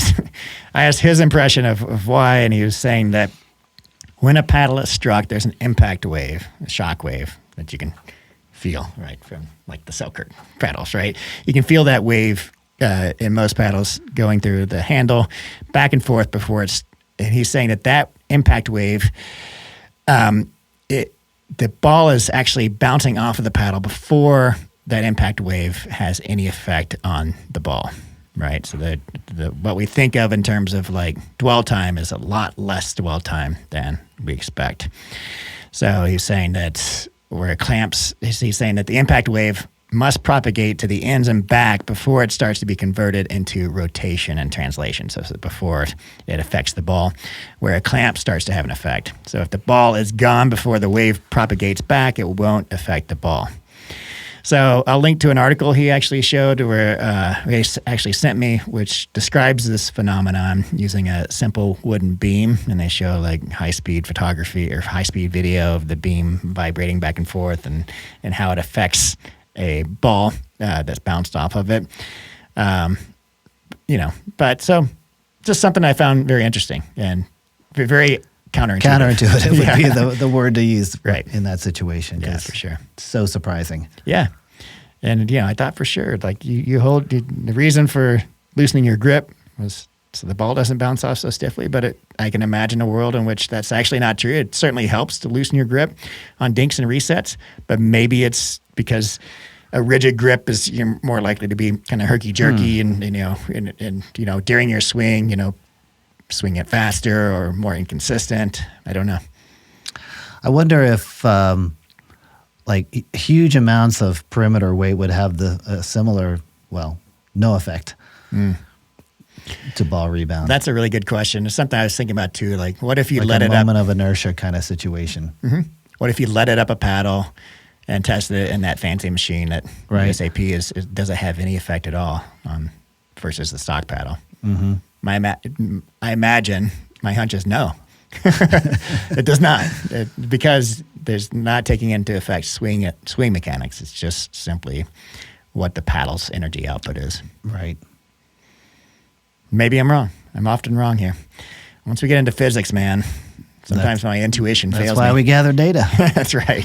asked his impression of why, and he was saying that when a paddle is struck, there's an impact wave, a shock wave that you can feel, right, from like the Selkirk paddles, right? You can feel that wave in most paddles going through the handle back and forth before it's, and he's saying that impact wave, the ball is actually bouncing off of the paddle before that impact wave has any effect on the ball. Right, so what we think of in terms of like dwell time is a lot less dwell time than we expect. So he's saying that where it clamps, he's saying that the impact wave must propagate to the ends and back before it starts to be converted into rotation and translation. So before it affects the ball, where a clamp starts to have an effect. So if the ball is gone before the wave propagates back, it won't affect the ball. So I'll link to an article he actually showed where he actually sent me, which describes this phenomenon using a simple wooden beam. And they show like high-speed photography or high-speed video of the beam vibrating back and forth and how it affects a ball that's bounced off of it. But so just something I found very interesting and very counterintuitive would be the word to use right in that situation. Yeah, for sure. So surprising. Yeah. And, I thought for sure, like you hold, the reason for loosening your grip was so the ball doesn't bounce off so stiffly, but I can imagine a world in which that's actually not true. It certainly helps to loosen your grip on dinks and resets, but maybe it's because a rigid grip is you're more likely to be kind of herky-jerky and during your swing, swing it faster or more inconsistent. I don't know. I wonder if huge amounts of perimeter weight would have the similar, no effect to ball rebound. That's a really good question. It's something I was thinking about too. Like, what if you let it up? A moment of inertia kind of situation. Mm-hmm. What if you let it up a paddle and tested it in that fancy machine that USAP doesn't have any effect at all versus the stock paddle? Mm-hmm. I imagine my hunch is no. It does not, because there's not taking into effect swing mechanics. It's just simply what the paddle's energy output is. Right. Maybe I'm wrong. I'm often wrong here. Once we get into physics, man, sometimes my intuition fails me. That's why we gather data. That's right.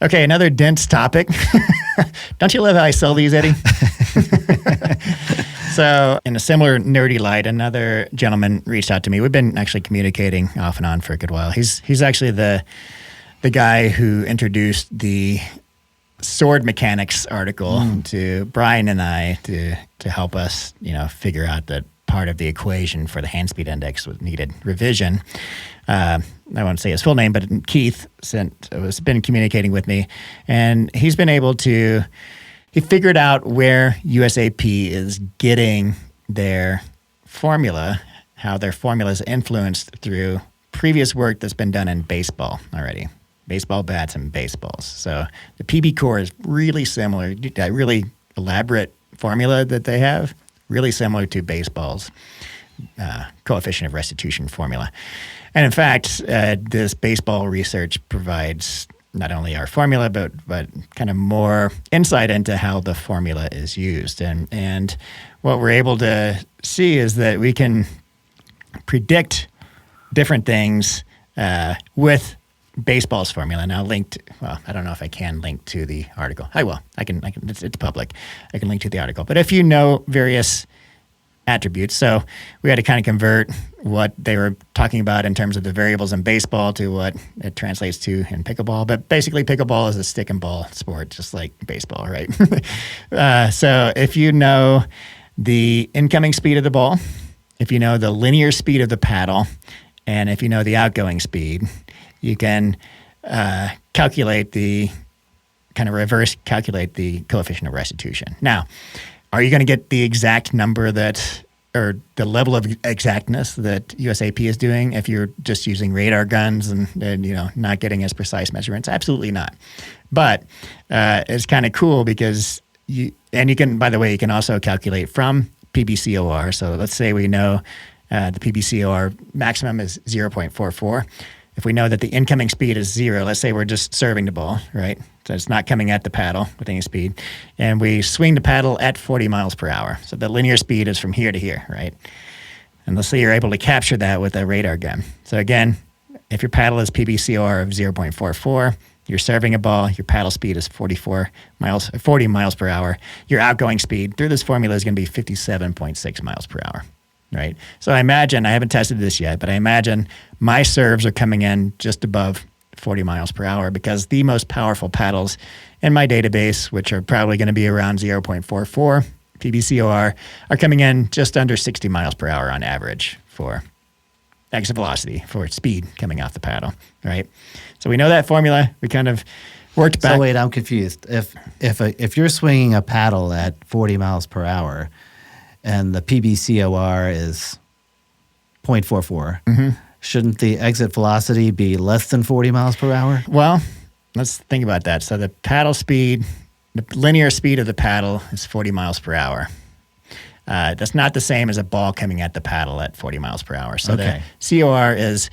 Okay, another dense topic. Don't you love how I sell these, Eddie? So in a similar nerdy light, another gentleman reached out to me. We've been actually communicating off and on for a good while. He's actually the guy who introduced the sword mechanics article to Brian and I to help us, figure out that part of the equation for the hand speed index was needed revision. I won't say his full name, but Keith has been communicating with me, and he's been able to. He figured out where USAP is getting their formula, how their formula is influenced through previous work that's been done in baseball already. Baseball bats and baseballs. So the PBCoR is really similar, that really elaborate formula that they have, really similar to baseball's coefficient of restitution formula. And in fact, this baseball research provides not only our formula, but kind of more insight into how the formula is used. And what we're able to see is that we can predict different things with baseball's formula. Now linked, well, I don't know if I can link to the article. I will. I can. It's public. I can link to the article. But if you know various attributes, so we had to kind of convert what they were talking about in terms of the variables in baseball to what it translates to in pickleball. But basically, pickleball is a stick and ball sport, just like baseball, right? So if you know the incoming speed of the ball, if you know the linear speed of the paddle, and if you know the outgoing speed, you can calculate the reverse calculate the coefficient of restitution. Now, are you going to get the exact number or the level of exactness that USAP is doing if you're just using radar guns and not getting as precise measurements? Absolutely not. But it's kind of cool because you can, by the way, you can also calculate from PBCoR. So let's say we know the PBCoR maximum is 0.44. If we know that the incoming speed is 0, let's say we're just serving the ball, right? So it's not coming at the paddle with any speed. And we swing the paddle at 40 miles per hour. So the linear speed is from here to here, right? And let's say you're able to capture that with a radar gun. So again, if your paddle is PBCoR of 0.44, you're serving a ball, your paddle speed is 40 miles per hour. Your outgoing speed through this formula is going to be 57.6 miles per hour. Right. So I haven't tested this yet, but I imagine my serves are coming in just above 40 miles per hour because the most powerful paddles in my database, which are probably going to be around 0.44 PBCoR, are coming in just under 60 miles per hour on average for exit velocity, for speed coming off the paddle. Right. So we know that formula. We kind of worked back. So wait, I'm confused. If you're swinging a paddle at 40 miles per hour, and the PBCoR is 0.44, shouldn't the exit velocity be less than 40 miles per hour? Well, let's think about that. So the paddle speed, the linear speed of the paddle is 40 miles per hour. That's not the same as a ball coming at the paddle at 40 miles per hour. So the COR is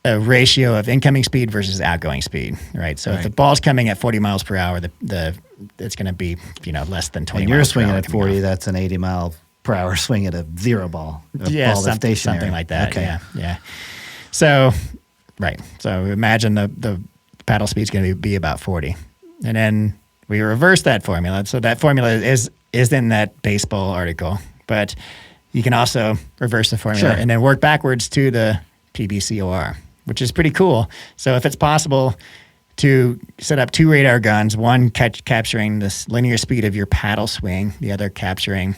a ratio of incoming speed versus outgoing speed, right? So if the ball's coming at 40 miles per hour, it's going to be less than 20 miles per hour. And you're swinging at 40, that's an 80 mile per hour swing at a zero ball. Ball that's stationary. Something like that. Okay. Yeah. So, right. So imagine the paddle speed's going to be about 40. And then we reverse that formula. So that formula is in that baseball article, but you can also reverse the formula and then work backwards to the PBCoR, which is pretty cool. So if it's possible to set up two radar guns, one capturing this linear speed of your paddle swing, the other capturing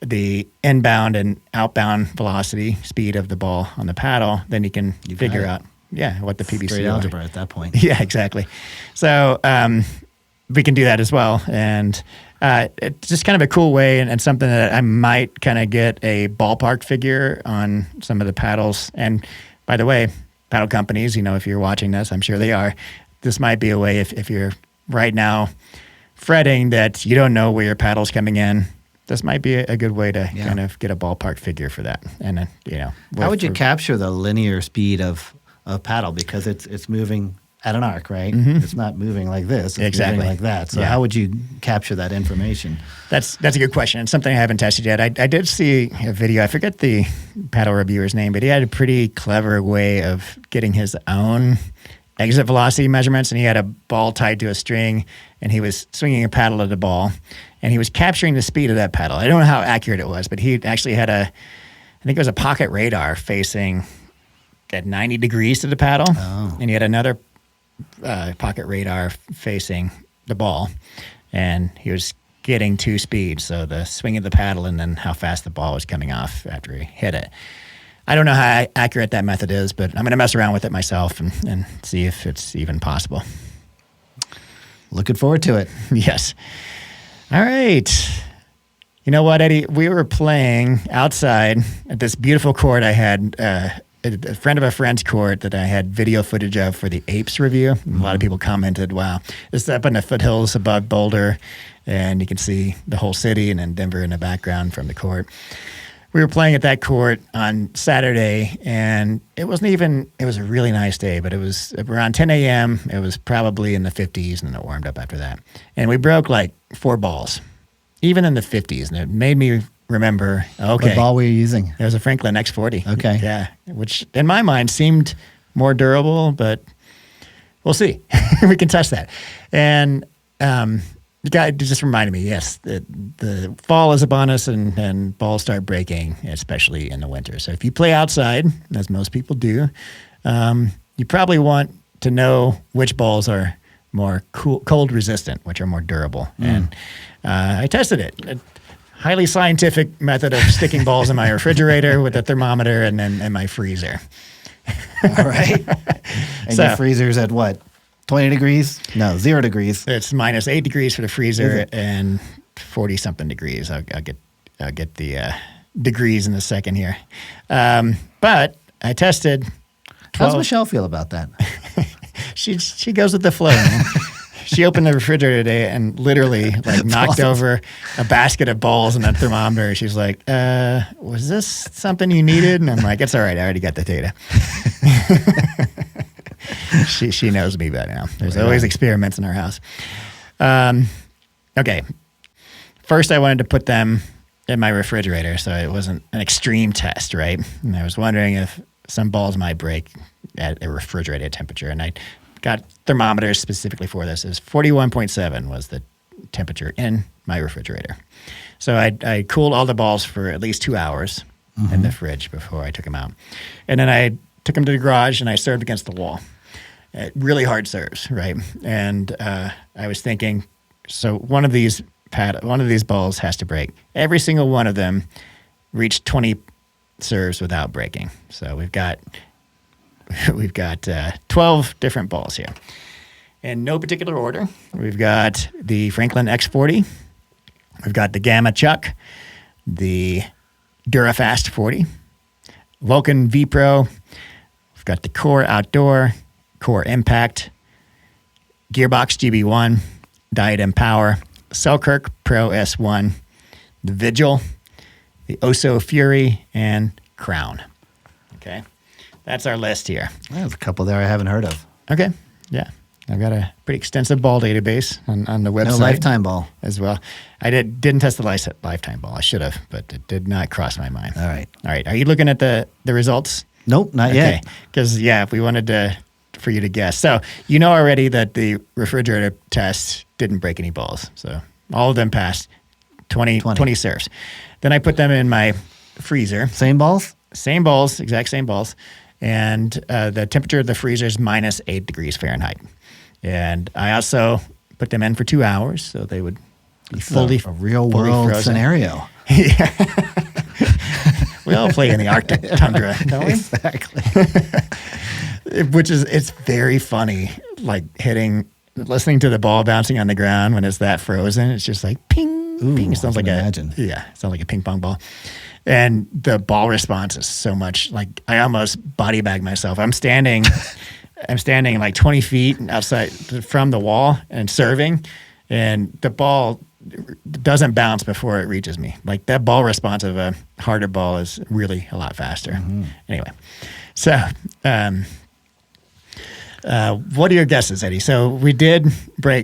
the inbound and outbound velocity speed of the ball on the paddle, then you can figure out what the PBCoR. Straight algebra at that point. Yeah, exactly. So we can do that as well. And it's just kind of a cool way and something that I might kind of get a ballpark figure on some of the paddles. And by the way, paddle companies, if you're watching this, I'm sure they are, this might be a way if you're right now fretting that you don't know where your paddle's coming in, this might be a good way to kind of get a ballpark figure for that. And how would you capture the linear speed of paddle? Because it's moving at an arc, right? It's not moving like this. It's moving like that. So how would you capture that information? That's a good question. It's something I haven't tested yet. I did see a video. I forget the paddle reviewer's name, but he had a pretty clever way of getting his own exit velocity measurements, and he had a ball tied to a string, and he was swinging a paddle at the ball, and he was capturing the speed of that paddle. I don't know how accurate it was, but he actually had I think it was a pocket radar facing at 90 degrees to the paddle, and he had another pocket radar facing the ball, and he was getting to speed. So the swing of the paddle and then how fast the ball was coming off after he hit it. I don't know how accurate that method is, but I'm going to mess around with it myself and see if it's even possible. Looking forward to it. Yes. All right. You know what, Eddie? We were playing outside at this beautiful court I had, a friend of a friend's court that I had video footage of for the Apes review. A lot of people commented, wow, it's up in the foothills above Boulder, and you can see the whole city and then Denver in the background from the court. We were playing at that court on Saturday, and it was a really nice day, but it was around 10 a.m. It was probably in the 50s, and then it warmed up after that. And we broke like 4 balls, even in the 50s, and it made me remember, okay. What ball were you using? It was a Franklin X40. Okay. Yeah, which in my mind seemed more durable, but we'll see. We can test that. And the guy just reminded me, yes, the fall is upon us and balls start breaking, especially in the winter. So if you play outside, as most people do, you probably want to know which balls are more cold resistant, which are more durable. And I tested it. A highly scientific method of sticking balls in my refrigerator with a thermometer and then in my freezer. All right. And your freezer's at what? 20 degrees? No, 0 degrees. It's minus 8 degrees for the freezer and 40 something degrees. I'll get the degrees in a second here. But I tested 12. How's Michelle feel about that? She goes with the flow, man. She opened the refrigerator today and literally knocked over a basket of balls and a thermometer. She's like, was this something you needed? And I'm like, it's all right. I already got the data. She knows me by now. There's always experiments in our house. Okay. First, I wanted to put them in my refrigerator so it wasn't an extreme test, right? And I was wondering if some balls might break at a refrigerated temperature. And I got thermometers specifically for this. It was 41.7 was the temperature in my refrigerator. So I cooled all the balls for at least 2 hours in the fridge before I took them out. And then I took them to the garage and I served against the wall. Really hard serves, right? And I was thinking, so one of these balls has to break. Every single one of them reached 20 serves without breaking. So we've got 12 different balls here. In no particular order, we've got the Franklin X40, we've got the Gamma Chuck, the Durafast 40, Vulcan V Pro, we've got the Core Outdoor, Core Impact, Gearbox GB1, Diadem Power, Selkirk Pro S1, the Vigil, the Oso Fury, and Crown. Okay, that's our list here. There's a couple there I haven't heard of. Okay, yeah. I've got a pretty extensive ball database on the website. No lifetime ball. As well. I didn't test the lifetime ball. I should have, but it did not cross my mind. All right. Are you looking at the results? Nope, not yet. Because, if we wanted for you to guess. So, you know already that the refrigerator test didn't break any balls. So, all of them passed 20 serves. Then I put them in my freezer. Same balls? Same balls, exact same balls. And the temperature of the freezer is minus 8 degrees Fahrenheit. And I also put them in for 2 hours, so they would be a real world frozen. Scenario. Yeah. We all play in the Arctic tundra, don't we? Exactly. It's very funny, listening to the ball bouncing on the ground when it's that frozen. It's just like ping, ping. It sounds like sounds like a ping pong ball. And the ball response is so much I almost body bag myself. I'm standing like 20 feet outside from the wall and serving, and the ball doesn't bounce before it reaches me. Like that ball response of a harder ball is really a lot faster. Mm-hmm. Anyway, so what are your guesses, Eddie? So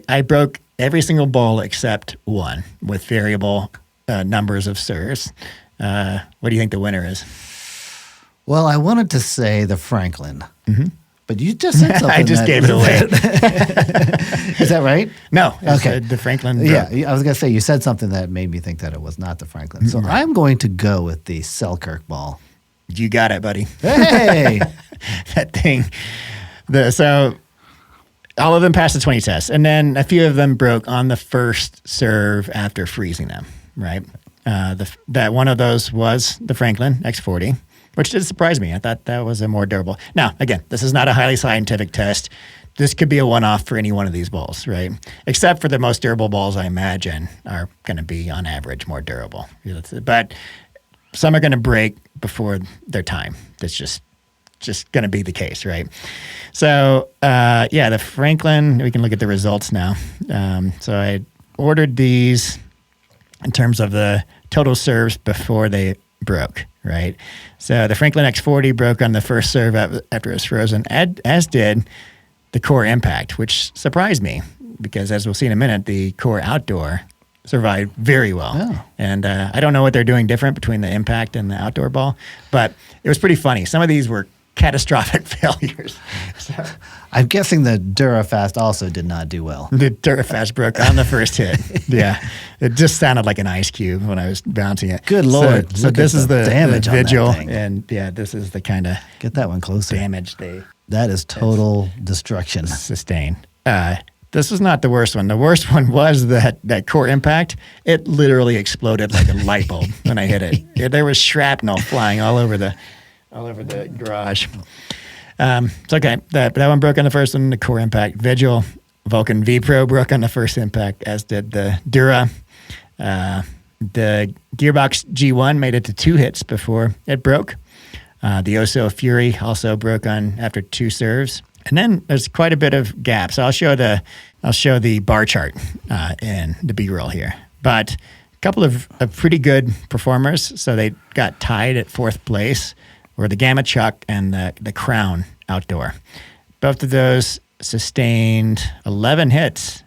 I broke every single ball except one with variable numbers of serves. What do you think the winner is? Well, I wanted to say the Franklin. Mm-hmm. But you just said something. I just gave it away. Is that right? No. Okay. The Franklin. Yeah, I was going to say, you said something that made me think that it was not the Franklin. So right. I'm going to go with the Selkirk ball. You got it, buddy. Hey! That thing. So all of them passed the 20 test. And then a few of them broke on the first serve after freezing them, right? That one of those was the Franklin X40, which did surprise me. I thought that was a more durable. Now, again, this is not a highly scientific test. This could be a one-off for any one of these balls, right? Except for the most durable balls, I imagine, are going to be, on average, more durable. But some are going to break before their time. That's just going to be the case, right? So, the Franklin, we can look at the results now. So I ordered these in terms of the total serves before they broke, right? So the Franklin X40 broke on the first serve after it was frozen, as did the Core Impact, which surprised me because, as we'll see in a minute, the Core Outdoor survived very well. Oh. And I don't know what they're doing different between the Impact and the Outdoor ball, but it was pretty funny. Some of these were catastrophic failures. So, I'm guessing the Durafast also did not do well. The Durafast broke on the first hit. Yeah. It just sounded like an ice cube when I was bouncing it. Good Lord. So this is the damage Vigil. on that thing. And this is the kind of get that one closer. Damage that is total destruction. Sustained. This was not the worst one. The worst one was that Core Impact. It literally exploded like a light bulb when I hit it. There was shrapnel flying all over the garage. It's okay. That one broke on the first one, the Core Impact. Vigil, Vulcan V Pro broke on the first impact, as did the Dura. The Gearbox G1 made it to 2 hits before it broke. The Oso Fury also broke on after 2 serves. And then there's quite a bit of gaps. So I'll show the bar chart in the B-roll here. But a couple of pretty good performers. So they got tied at 4th place, were the Gamma Chuck and the Crown Outdoor. Both of those sustained 11 hits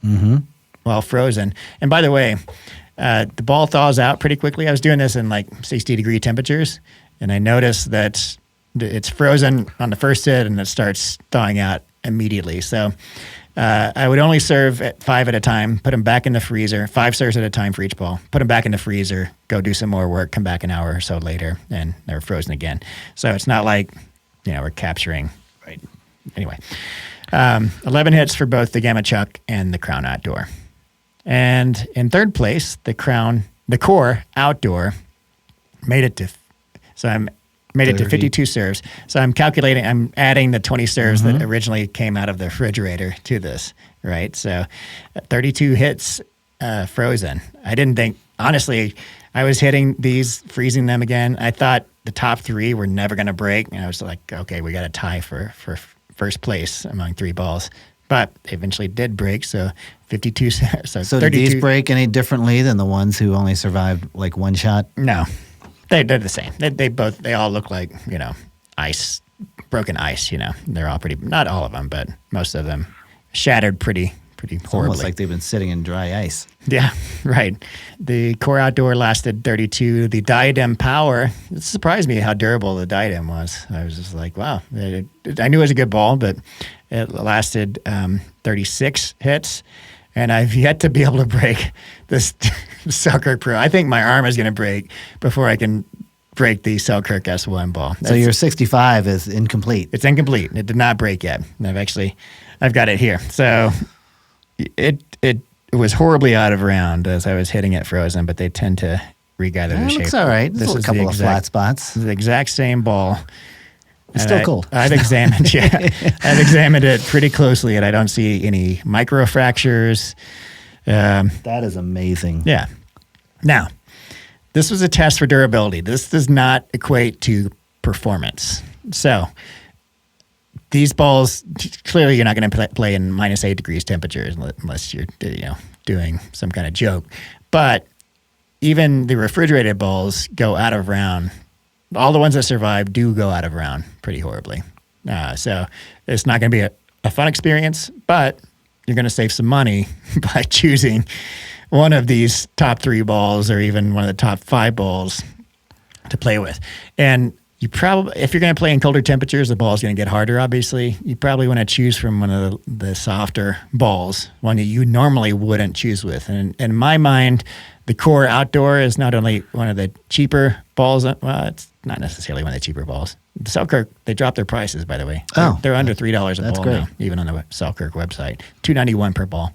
while frozen. And by the way, the ball thaws out pretty quickly. I was doing this in like 60-degree temperatures, and I noticed that it's frozen on the first hit and it starts thawing out immediately. So I would only serve at 5 at a time, put them back in the freezer, 5 serves at a time for each ball, put them back in the freezer, go do some more work, come back an hour or so later, and they're frozen again. So it's not like, we're capturing. Right. Anyway, 11 hits for both the Gamma Chuck and the Crown Outdoor. And in 3rd place, the Core Outdoor made it to 52 serves. So I'm adding the 20 serves that originally came out of the refrigerator to this, right? So 32 hits frozen. I didn't think, honestly, I was hitting these, freezing them again. I thought the top 3 were never going to break. And I was like, okay, we got a tie for first place among 3 balls. But they eventually did break, so 52. So did these break any differently than the ones who only survived like 1 shot? No. They're the same. They all look like, ice, broken ice, They're all pretty, not all of them, but most of them shattered pretty horribly. Almost like they've been sitting in dry ice. Yeah, right. The Core Outdoor lasted 32. The Diadem Power, it surprised me how durable the Diadem was. I was just like, wow. I knew it was a good ball, but it lasted 36 hits. And I've yet to be able to break this Selkirk Pro. I think my arm is going to break before I can break the Selkirk S1 ball. So your 65 is incomplete. It's incomplete. It did not break yet. And I've got it here. So it was horribly out of round as I was hitting it frozen, but they tend to regather the shape. Looks all right. There's a couple of flat spots. The exact same ball. It's still cold. I've examined it pretty closely, and I don't see any microfractures. That is amazing. Yeah. Now, this was a test for durability. This does not equate to performance. So these balls, clearly you're not going to play in minus 8 degrees temperatures unless you're doing some kind of joke. But even the refrigerated balls go out of round. All the ones that survive do go out of round pretty horribly. So it's not going to be a fun experience, but you're going to save some money by choosing one of these top 3 balls or even one of the top 5 balls to play with. And you probably, if you're going to play in colder temperatures, the ball is going to get harder, obviously. You probably want to choose from one of the softer balls, one that you normally wouldn't choose with. And in my mind, the Core Outdoor is not only one of the cheaper balls. Well, it's not necessarily one of the cheaper balls. The Selkirk, they dropped their prices, by the way. Oh, they're under $3 a that's ball great. now, even on the Selkirk website. $291 per ball.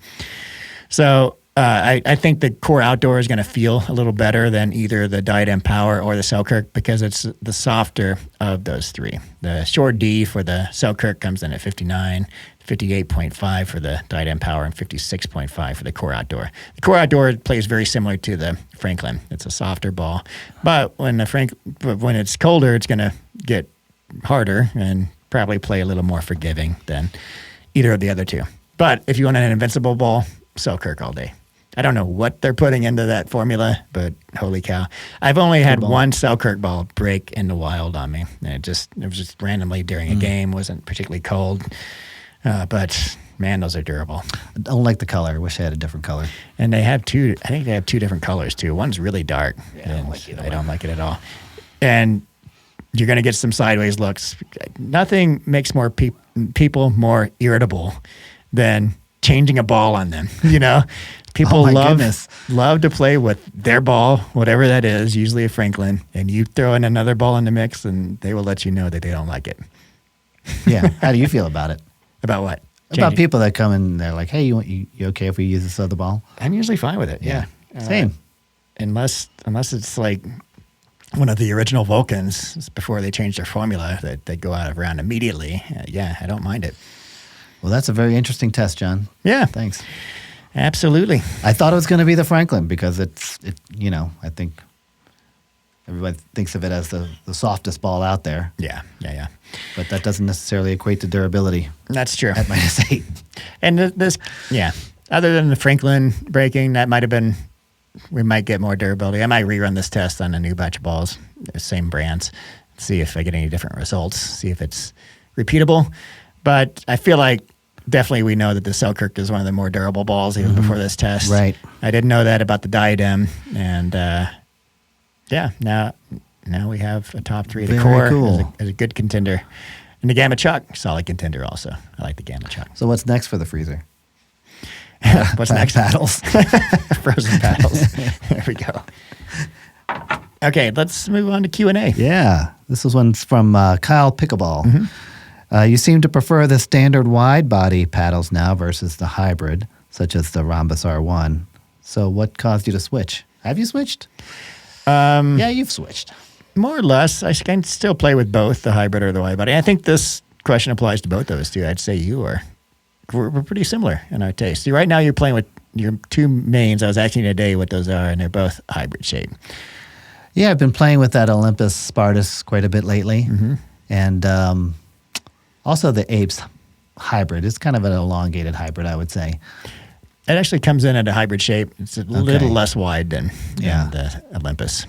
So I think the Core Outdoor is going to feel a little better than either the Diadem Power or the Selkirk because it's the softer of those three. The Shore D for the Selkirk comes in at 59, 58.5 for the Diadem Power, and 56.5 for the Core Outdoor. The Core Outdoor plays very similar to the Franklin. It's a softer ball, but when it's colder, it's going to get harder and probably play a little more forgiving than either of the other two. But if you want an invincible ball, Selkirk all day. I don't know what they're putting into that formula, but holy cow. I've only had one Selkirk ball break in the wild on me. And it was just randomly during a game, wasn't particularly cold. But man, those are durable. I don't like the color. I wish I had a different color. And I think they have two different colors too. One's really dark. Yeah, I don't like it at all. And you're going to get some sideways looks. Nothing makes more people more irritable than changing a ball on them. People love to play with their ball, whatever that is, usually a Franklin, and you throw in another ball in the mix and they will let you know that they don't like it. Yeah. How do you feel about it? About what? About people that come in and they're like, hey, you okay if we use this other ball? I'm usually fine with it. Yeah. Same. Unless it's like one of the original Vulcans before they changed their formula that they go out of round immediately. I don't mind it. Well, that's a very interesting test, John. Yeah. Thanks. Absolutely. I thought it was going to be the Franklin because I think everybody thinks of it as the softest ball out there. Yeah. But that doesn't necessarily equate to durability. That's true. At -8. And other than the Franklin breaking, we might get more durability. I might rerun this test on a new batch of balls, the same brands, see if I get any different results, see if it's repeatable. But I feel like definitely we know that the Selkirk is one of the more durable balls even before this test. Right. I didn't know that about the Diadem. And now we have a top three. The Very Core cool. is a good contender. And the Gamma Chuck, solid contender also. I like the Gamma Chuck. So what's next for the freezer? What's next? Paddles. Frozen paddles. There we go. Okay, let's move on to Q&A. Yeah. This one's from Kyle Pickleball. You seem to prefer the standard wide body paddles now versus the hybrid, such as the Rhombus R1. So what caused you to switch? Have you switched? Yeah, you've switched. More or less. I can still play with both the hybrid or the wide body. I think this question applies to both of us too. I'd say we're pretty similar in our taste. See, right now you're playing with your two mains. I was asking you today what those are, and they're both hybrid shape. Yeah, I've been playing with that Olympus Spartus quite a bit lately. And also the Apes hybrid. It's kind of an elongated hybrid, I would say. It actually comes in at a hybrid shape. It's a little less wide than the Olympus.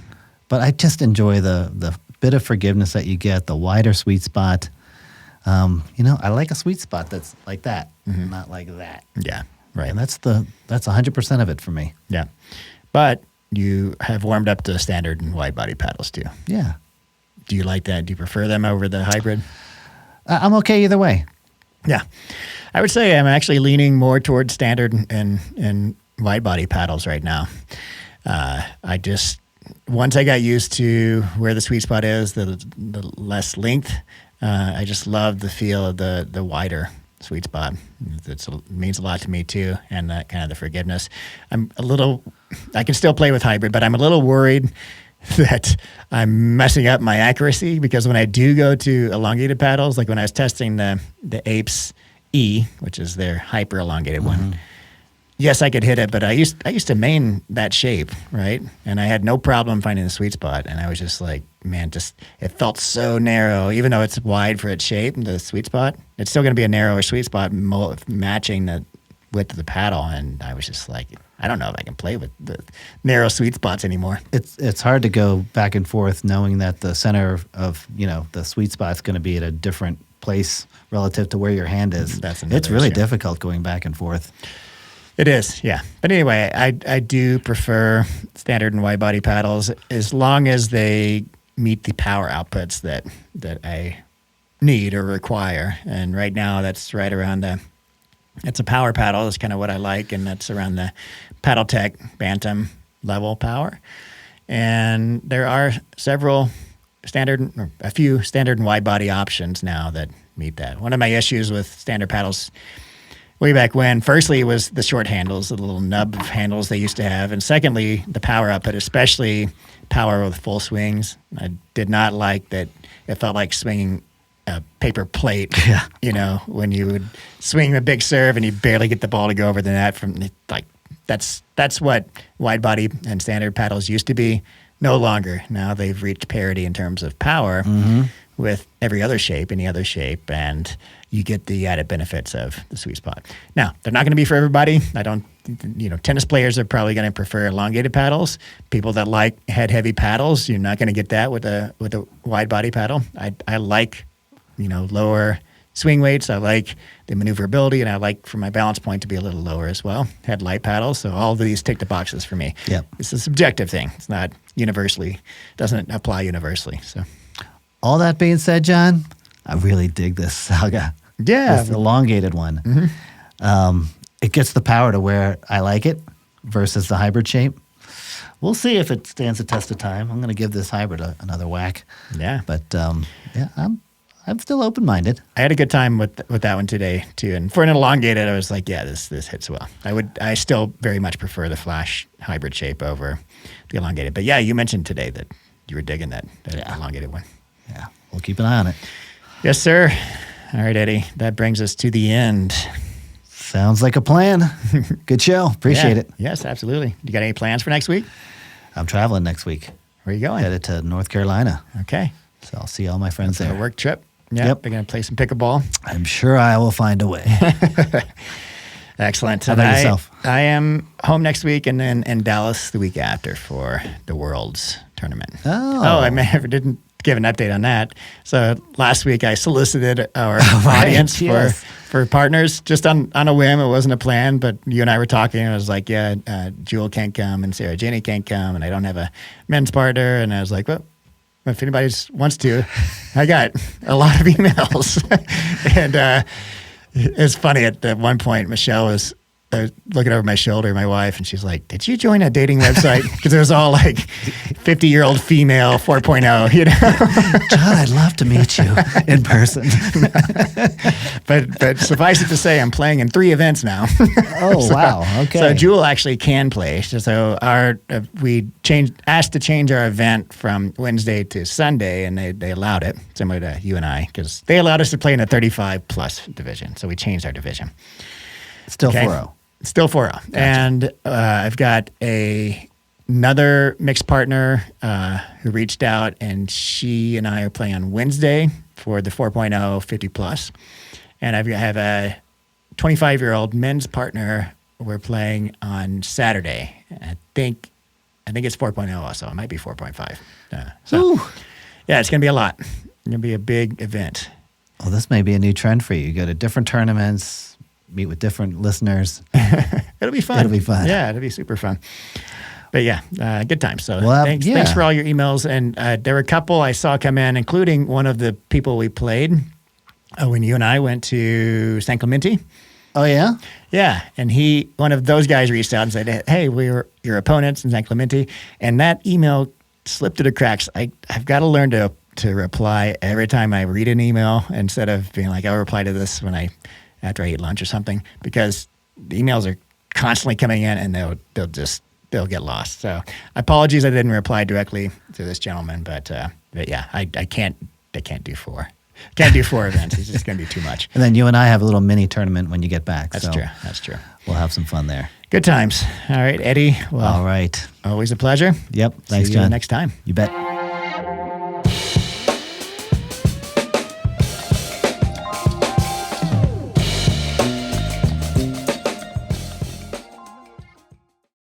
But I just enjoy the bit of forgiveness that you get, the wider sweet spot. I like a sweet spot that's like that, not like that. Yeah, right. And that's 100% of it for me. Yeah. But you have warmed up to standard and wide body paddles too. Yeah. Do you like that? Do you prefer them over the hybrid? I'm okay either way. Yeah. I would say I'm actually leaning more towards standard and wide body paddles right now. Once I got used to where the sweet spot is, the less length, I just love the feel of the wider sweet spot. It means a lot to me too, and that kind of the forgiveness. I can still play with hybrid, but I'm a little worried that I'm messing up my accuracy because when I do go to elongated paddles, like when I was testing the Apes E, which is their hyper elongated one, yes, I could hit it, but I used to main that shape, right? And I had no problem finding the sweet spot, and I was just like, man, it felt so narrow, even though it's wide for its shape, the sweet spot. It's still going to be a narrower sweet spot matching the width of the paddle, and I was just like, I don't know if I can play with the narrow sweet spots anymore. It's hard to go back and forth knowing that the center of the sweet spot's going to be at a different place relative to where your hand is. It's really difficult going back and forth. It is, yeah. But anyway, I do prefer standard and wide body paddles as long as they meet the power outputs that I need or require. And right now that's right around it's a power paddle is kind of what I like, and that's around the Paddle Tech Bantam level power. And there are several a few standard and wide body options now that meet that. One of my issues with standard paddles way back when, firstly, was the short handles, the little nub handles they used to have. And secondly, the power output, especially power with full swings. I did not like that. It felt like swinging a paper plate, when you would swing a big serve and you barely get the ball to go over the net that's what wide body and standard paddles used to be. No longer. Now they've reached parity in terms of power with any other shape, and you get the added benefits of the sweet spot. Now, they're not going to be for everybody. Tennis players are probably going to prefer elongated paddles. People that like head-heavy paddles, you're not going to get that with a wide body paddle. I like, lower swing weights. I like the maneuverability, and I like for my balance point to be a little lower as well. Head light paddles. So all of these tick the boxes for me. Yep. It's a subjective thing. It's not doesn't apply universally. So all that being said, John, I really dig this Saga. Yeah. This elongated one. It gets the power to where I like it versus the hybrid shape. We'll see if it stands the test of time. I'm going to give this hybrid another whack. Yeah. But I'm still open-minded. I had a good time with that one today too. And for an elongated, I was like, yeah, this hits well. I still very much prefer the flash hybrid shape over the elongated. But yeah, you mentioned today that you were digging that elongated one. Yeah, we'll keep an eye on it. Yes, sir. All right, Eddie. That brings us to the end. Sounds like a plan. Good show. Appreciate it. Yes, absolutely. You got any plans for next week? I'm traveling next week. Where are you going? Headed to North Carolina. Okay. So I'll see all my friends there. A work trip. Yeah, Yep. They're going to play some pickleball. I'm sure I will find a way. Excellent. How about yourself? I am home next week and then in Dallas the week after for the Worlds tournament. Oh. I didn't give an update on that. So last week I solicited our audience for partners just on a whim. It wasn't a plan, but you and I were talking and I was like, Jewel can't come and Sarah Janie can't come and I don't have a men's partner. And I was like, well, if anybody wants to, I got a lot of emails. And it's funny, at one point, Michelle was looking over my shoulder, my wife, and she's like, did you join a dating website? Because it was all like 50-year-old female 4.0, John, I'd love to meet you in person. But suffice it to say, I'm playing in 3 events now. Oh, wow. Okay. So Jewel actually can play. So we asked to change our event from Wednesday to Sunday, and they allowed it, similar to you and I, because they allowed us to play in a 35-plus division. So we changed our division. Still 4-0. Still 4-0. Gotcha. And I've got another mixed partner who reached out, and she and I are playing on Wednesday for the 4.0 50 plus. And I have a 25-year-old men's partner. We're playing on Saturday. I think it's 4.0 also. It might be 4.5. Yeah, it's going to be a lot. It's going to be a big event. Well, this may be a new trend for you. You go to different tournaments, meet with different listeners. It'll be fun. Yeah, it'll be super fun. But yeah, good times. So thanks for all your emails. And there were a couple I saw come in, including one of the people we played when you and I went to San Clemente. Oh, yeah? Yeah. And one of those guys reached out and said, hey, we were your opponents in San Clemente. And that email slipped through the cracks. I've got to learn to reply every time I read an email instead of being like, I'll reply to this after I eat lunch or something, because the emails are constantly coming in and they'll get lost. So apologies I didn't reply directly to this gentleman, but yeah, I can't do 4. Can't do 4 events. It's just going to be too much. And then you and I have a little mini tournament when you get back. That's true. We'll have some fun there. Good times. All right, Eddie. Well, all right. Always a pleasure. Yep. Thanks, See you John. next time. You bet.